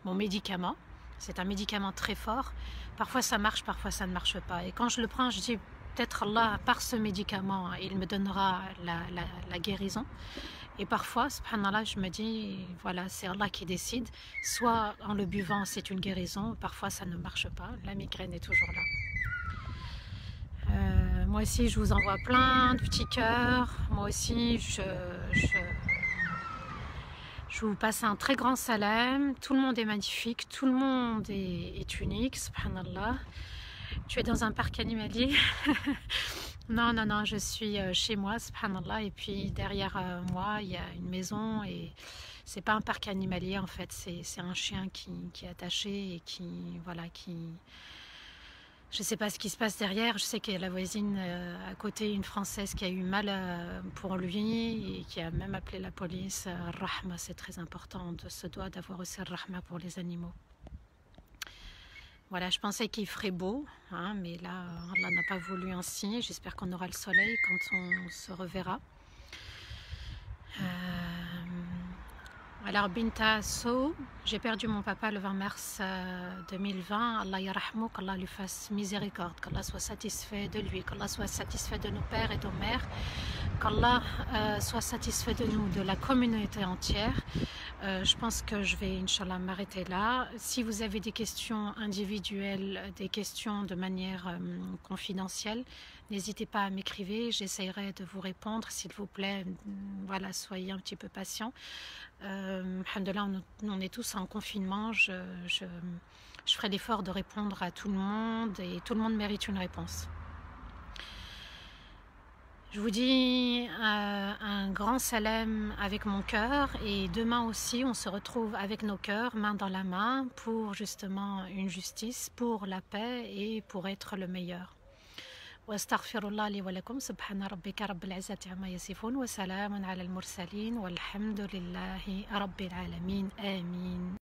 mon médicament. C'est un médicament très fort. Parfois ça marche, parfois ça ne marche pas. Et quand je le prends, je dis peut-être Allah, par ce médicament, il me donnera la guérison. Et parfois, subhanallah, je me dis, voilà, c'est Allah qui décide. Soit en le buvant, c'est une guérison. Parfois, ça ne marche pas. La migraine est toujours là. Moi aussi, je vous envoie plein de petits cœurs. Moi aussi, je vous passe un très grand salam. Tout le monde est magnifique, tout le monde est unique, subhanallah. Tu es dans un parc animalier? Non, non, non, je suis chez moi, subhanallah. Et puis derrière moi, il y a une maison et c'est pas un parc animalier en fait. C'est un chien qui est attaché et qui, voilà, qui... Je ne sais pas ce qui se passe derrière. Je sais qu'il y a la voisine à côté, une Française qui a eu mal pour lui et qui a même appelé la police. Rahma, c'est très important. On se doit d'avoir aussi Rahma pour les animaux. Voilà, je pensais qu'il ferait beau, mais là, Allah n'a pas voulu ainsi. J'espère qu'on aura le soleil quand on se reverra. Alors Binta So, j'ai perdu mon papa le 20 mars 2020. Allah yarahmou, qu'Allah lui fasse miséricorde, qu'Allah soit satisfait de lui, qu'Allah soit satisfait de nos pères et de nos mères, qu'Allah soit satisfait de nous, de la communauté entière. Je pense que je vais, Inch'Allah, m'arrêter là. Si vous avez des questions individuelles, des questions de manière confidentielle, n'hésitez pas à m'écrire, j'essaierai de vous répondre, s'il vous plaît. Voilà, soyez un petit peu patient. Alhamdoulilah, on est tous en confinement. Je ferai l'effort de répondre à tout le monde et tout le monde mérite une réponse. Je vous dis un grand salam avec mon cœur et demain aussi on se retrouve avec nos cœurs main dans la main pour justement une justice, pour la paix et pour être le meilleur. واستغفر الله لي ولكم. سبحان ربك رب العزة عما يصفون وسلام على المرسلين والحمد لله رب العالمين. آمين.